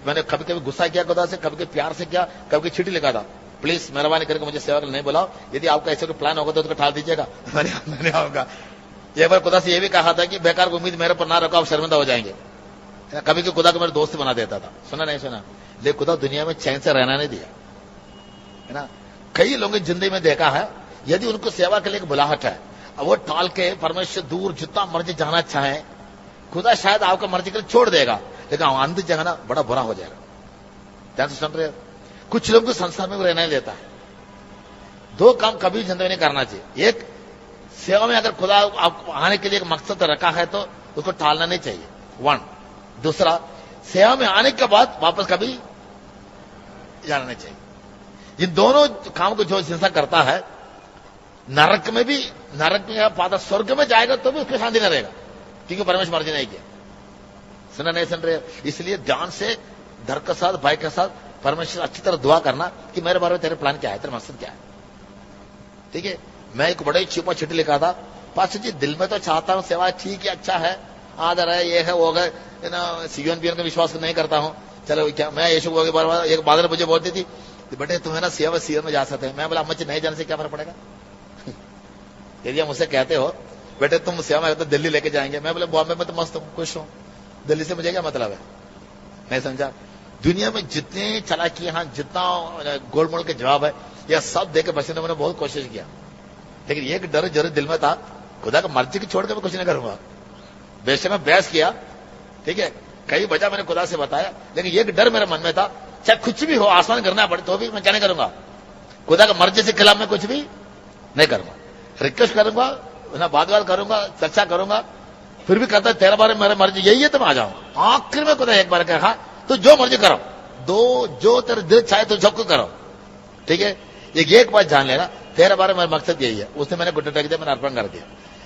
मैंने कभी गुस्सा किया खुदा से, कभी प्यार से किया, कभी चिट्ठी लिखा था, प्लीज मेहरबानी करके मुझे सेवा के लिए नहीं बुलाओ. यदि आपका ऐसा कोई प्लान होगा तो उसको टाल दीजिएगा, मैं नहीं आऊंगा. एक बार खुदा से ये भी कहा था कि बेकार की उम्मीद मेरे पर ना रखो, आप शर्मिंदा हो जाएंगे. कभी खुदा को मेरे दोस्त बना देता था. सुना नहीं सुना? लेकिन खुदा दुनिया में चैन से रहना नहीं दिया, है ना. कई लोगों की जिंदगी में देखा है, यदि उनको सेवा के लिए एक बुलाहट है, वो टाल के परमेश्वर दूर जितना मर्जी जाना चाहे, खुदा शायद आपका मर्जी के लिए छोड़ देगा, लेकिन अंत जगह ना बड़ा बुरा हो जाएगा. ध्यान से सुन रहे हो? कुछ लोग को संसार में रहना ही देता है. 2 काम कभी जिंदगी नहीं करना चाहिए. एक, सेवा में अगर खुदा आपको आने के लिए एक मकसद रखा है तो उसको टालना नहीं चाहिए. 1. दूसरा, सेवा में आने के बाद वापस कभी जाना नहीं चाहिए. इन दोनों काम को जो इंसान करता है, नरक में पाता, स्वर्ग में जाएगा तो भी उसकी शांति नहीं रहेगा, क्योंकि परमेश्वर मर्जी नहीं किया. सुना नहीं सुन रहे? इसलिए ध्यान से, डर के साथ, भय के साथ परमेश्वर अच्छी तरह दुआ करना कि मेरे बारे में तेरे प्लान क्या है, तेरा मकसद क्या है. ठीक है. मैं एक बड़े छिपा चिट्ठी लिखा था, पास्टर जी दिल में तो चाहता हूं सेवा ठीक है, अच्छा है, आदर है, ये है, वो है ना. सीएन पीएन का विश्वास नहीं करता हूं. चलो क्या, मैं यीशु के बार एक बादल मुझे बोलती थी, बेटे तुम्हें ना सेवा सीएन में जा सकते हैं. मैं बोला, मुझे नहीं जाने से क्या फर्क पड़ेगा? यदि आप मुझसे कहते हो बेटे तुम सेवा में तो दिल्ली लेके जाएंगे, मैं बोला बॉम्बे में तो मस्त हूं, खुश हूं, दिल्ली से मुझे क्या मतलब है? नहीं समझा? दुनिया में जितने चालाकी, हाँ, जितना गोलमोल के जवाब है, यह सब देके बचने मैंने बहुत कोशिश किया, लेकिन एक डर जरूर दिल में था, खुदा का मर्जी की छोड़ के मैं कुछ नहीं करूंगा. बेशक मैं बहस किया, ठीक है, कई वजह मैंने खुदा से बताया, लेकिन एक डर मेरे मन में था, चाहे कुछ भी हो, आसमान करना पड़े तो भी मैं क्या नहीं करूंगा, खुदा का मर्जी से खिलाफ मैं कुछ भी नहीं करूंगा. रिक्वेस्ट करूंगा ना, बात करूंगा, चर्चा करूंगा, फिर भी कहता है तेरा बारे में मेरा मर्जी यही है तो मैं आ जाऊंगा. आखिर में खुदा एक बार कहा, तो जो मर्जी करो, जो तेरे दिल चाहे तो सबको करो. ठीक है. एक बात जान लेना, तेरे बारे में मेरा मकसद यही है. उसने मैंने गुड्डे टेक दिया, मैंने अर्पण कर दिया.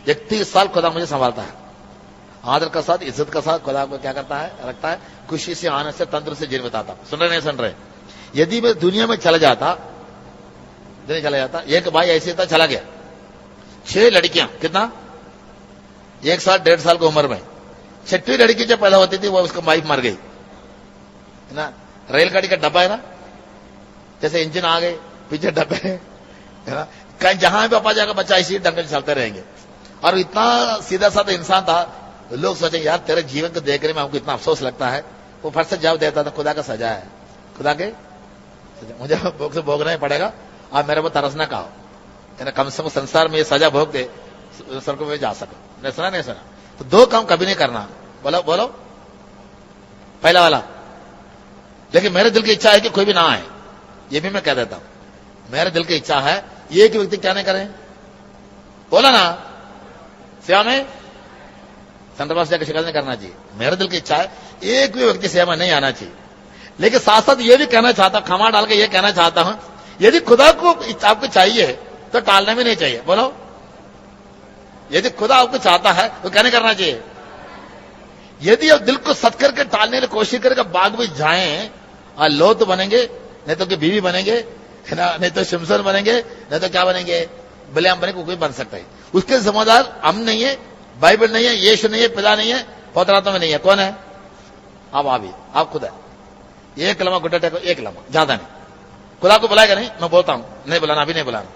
31 साल खुदा मुझे संभालता है, आदर का साथ, इज्जत का साथ खुदा को क्या करता है, रखता है, खुशी से, आनंद से, तंदुरुस्त से जीवन बिताता। सुन रहे नहीं सुन रहे? यदि मैं दुनिया में चला जाता, एक भाई ऐसे था चला गया, 6 लड़कियां, कितना, 1 साल 1.5 साल की उम्र में, 6वीं लड़की जब पैदा होती थी वो उसका वाइफ मर गई, है ना। रेलगाड़ी का डब्बा है ना, जैसे इंजन आ गए, पीछे डब्बे है ना, कहीं जहां भी पापा जाएगा बच्चा इसी ढंग से चलते रहेंगे। और इतना सीधा साधा इंसान था, लोग सोचे यार तेरे जीवन को देखने में हमको इतना अफसोस लगता है। वो फट से जवाब देता था, खुदा का सजा है, खुदा के मुझे भोग से भोगना ही पड़ेगा, आप मेरे को तरस ना कहो, है ना, कम से कम संसार में ये सजा भोग दे, स्वर्ग में जा सको। नहीं सुना, नहीं सुना? तो 2 काम कभी नहीं करना। बोलो बोलो, पहला वाला, लेकिन मेरे दिल की इच्छा है कि कोई भी ना आए, ये भी मैं कह देता हूं, मेरे दिल की इच्छा है एक व्यक्ति क्या नहीं करें, बोला ना, सेवा में संतरवास जाकर शिकायत नहीं करना चाहिए। मेरे दिल की इच्छा है एक भी व्यक्ति सेवा में नहीं आना चाहिए। लेकिन साथ साथ ये भी कहना चाहता, खमा डाल के ये कहना चाहता हूं, यदि खुदा को आपको चाहिए तो टालना भी नहीं चाहिए। बोलो, यदि खुदा आपको चाहता है तो क्या नहीं करना चाहिए? यदि आप दिल को सत करके टालने की कोशिश करके बाग में जाएं, लोथ बनेंगे, नहीं तो कि बीवी बनेंगे, है ना, नहीं तो शिमसन बनेंगे, नहीं तो क्या बनेंगे, बिलाम बनेंगे, कोई बन सकता है। उसके जिम्मेदार हम नहीं है, बाइबल नहीं है, यीशु नहीं है, पिता नहीं है, पवित्र आत्मा में नहीं है। कौन है? आप खुद है। एक लम्हा गुड्डा टेको, एक लम्हा, ज्यादा नहीं। खुदा को बुलाएगा नहीं, मैं बोलता हूं, नहीं बुलाना, अभी नहीं बुलाना,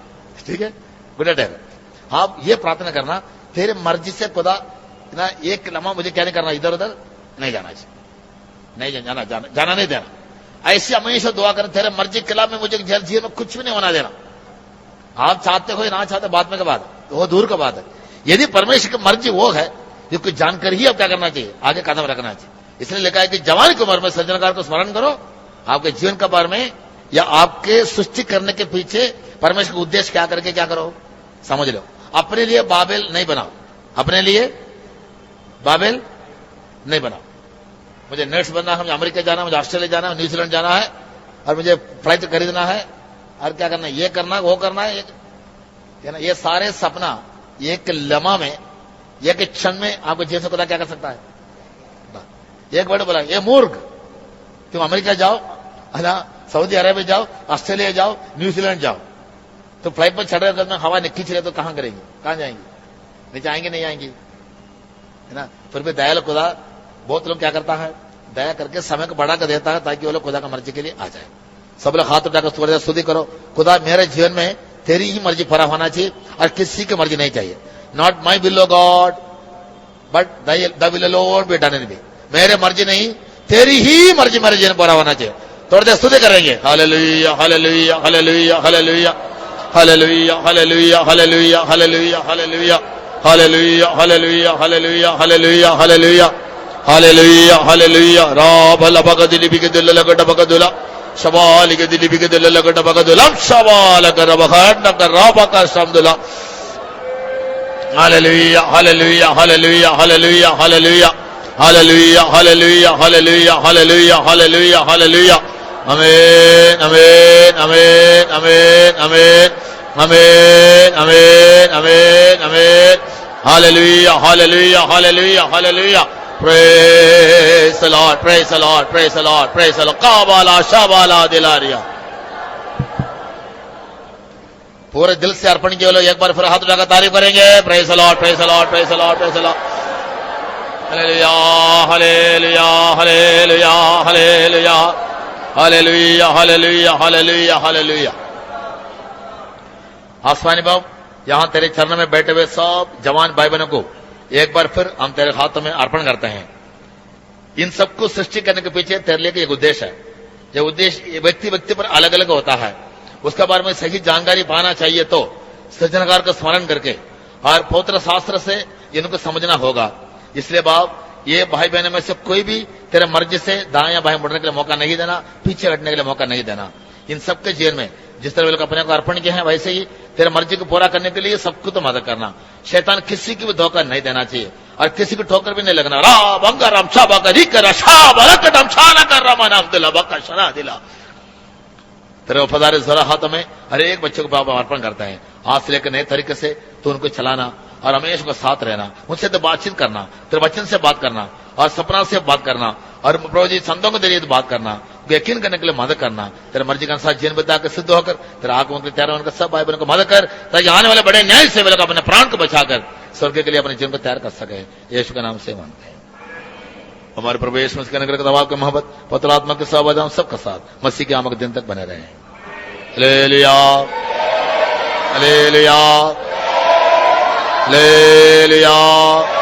ठीक है, गुड्डा टेको। आप ये प्रार्थना करना, तेरे मर्जी से खुदा ना, एक लम्हा मुझे क्या नहीं करना, इधर उधर नहीं जाना चाहिए, नहीं जाना नहीं देना। ऐसी हमेशा दुआ करें, तेरे मर्जी के खिलाफ में मुझे जीवन में कुछ भी नहीं होना देना। आप चाहते हो या ना चाहते, बात में के बाद वो दूर का बात है। यदि परमेश्वर की मर्जी वो है, ये कुछ जानकर ही अब क्या करना चाहिए, आगे कदम रखना चाहिए। इसलिए लिखा है कि जवानी की उम्र में सृजनहार को स्मरण करो, आपके जीवन के बारे में या आपके सृष्टि करने के पीछे परमेश्वर का उद्देश्य क्या करके क्या करो, समझ लो। अपने लिए बाबेल नहीं बनाओ, अपने लिए बाबेल नहीं बनाओ। मुझे नेट्स बनना है, मुझे अमेरिका जाना है, मुझे ऑस्ट्रेलिया जाना है, न्यूजीलैंड जाना है, और मुझे फ्लाइट खरीदना है, और क्या करना है, ये करना है, वो करना है, ये सारे सपना एक लम्हा में, एक क्षण में आपको जीवन से खुदा क्या कर सकता है। एक वर्ड बोला, ये मूर्ख, तुम अमेरिका जाओ, है ना, सऊदी अरेबिया जाओ, ऑस्ट्रेलिया जाओ, न्यूजीलैंड जाओ, तो फ्लाइट पर चढ़ रहे हवा खींच रहे तो कहां करेंगे, कहां जाएंगे, नीचे आएंगे नहीं आएंगे, है ना। फिर भी दयालु खुदा बहुत लोग क्या करता है, दया करके समय को बढ़ा कर देता है ताकि वो लोग खुदा का मर्जी के लिए आ जाए। सब लोग हाथ उठाकर स्तुति करो, खुदा मेरे जीवन में तेरी ही मर्जी पूरा होना चाहिए और किसी की मर्जी नहीं चाहिए। Not my will O God but the will alone be done in me. मेरे मर्जी नहीं, तेरी ही मर्जी मेरे जीवन पूरा होना चाहिए। थोड़ी देर स्तुति करेंगे, hallelujah hallelujah hallelujah hallelujah hallelujah hallelujah hallelujah hallelujah hallelujah hallelujah hallelujah hallelujah hallelujah hallelujah hallelujah hallelujah राबल बगदिली बिगदिल लगड बगदुला शबाल गदिली बिगदिल लगड बगदुला शबाल कर बखन कर राबका शमदुला hallelujah hallelujah hallelujah hallelujah hallelujah hallelujah hallelujah hallelujah hallelujah hallelujah hallelujah आमीन आमीन आमीन आमीन आमीन आमीन आमीन आमीन आमीन hallelujah hallelujah hallelujah hallelujah praise the Lord praise the Lord praise the Lord praise the Lord काबाला शाबाला दिलारिया। पूरे दिल से अर्पण किए लोग एक बार फिर हाथ उठाकर तारीफ करेंगे, praise the Lord praise the Lord praise the Lord praise the Lord hallelujah hallelujah hallelujah hallelujah hallelujah hallelujah hallelujah hallelujah. आसमानी बाप, यहां तेरे चरणों में बैठे हुए सब जवान भाई बहनों को एक बार फिर हम तेरे हाथों में अर्पण करते हैं। इन सबको सृष्टि करने के पीछे तेरे लिए एक उद्देश्य है। यह उद्देश्य व्यक्ति व्यक्ति पर अलग अलग होता है, उसके बारे में सही जानकारी पाना चाहिए तो सृजनहार का स्मरण करके और पवित्र शास्त्र से इनको समझना होगा। इसलिए बाप, ये भाई बहनों में से कोई भी तेरे मर्जी से दाएं या बाएं मुड़ने के लिए मौका नहीं देना, पीछे हटने के लिए मौका नहीं देना। इन सबके जीवन में जिस तरह वे लोग अपने को अर्पण किए हैं, वैसे ही तेरे मर्जी को पूरा करने के लिए सबको तो मदद करना। शैतान किसी की भी धोखा नहीं देना चाहिए और किसी की ठोकर भी नहीं लगना। राम अंगर राम शाबा का रिकर शाबा शाना कर रामा नाम दिला बका शना दिला। तेरे वफादार जरा हाथों में हर एक बच्चे को बाबा अर्पण करते हैं। आज से लेकर नए तरीके से तो उनको चलाना, और हमेशा उनका साथ रहना, उनसे तो बातचीत करना, तेरे वचन से बात करना और सपना से बात करना और प्रभु जी संतों के जरिए बात करना, यकीन करने के लिए मदद करना, तेरे मर्जी के अनुसार जीवन बिता कर सिद्ध होकर तेरे आगमन के लिए तैयार होने का सब भाई बहनों को मदद कर, ताकि आने वाले बड़े न्याय से वे लोग अपने प्राण को बचाकर स्वर्ग के लिए अपने जीवन को तैयार कर सके। यीशु के नाम से मांगते हैं। हमारे प्रभु यीशु मसीह के अनुग्रह का दबाव के मोहब्बत पवित्र आत्मा के साथ हम सबका साथ मसीह के आमद दिन तक बने रहे। Hallelujah, hallelujah, hallelujah.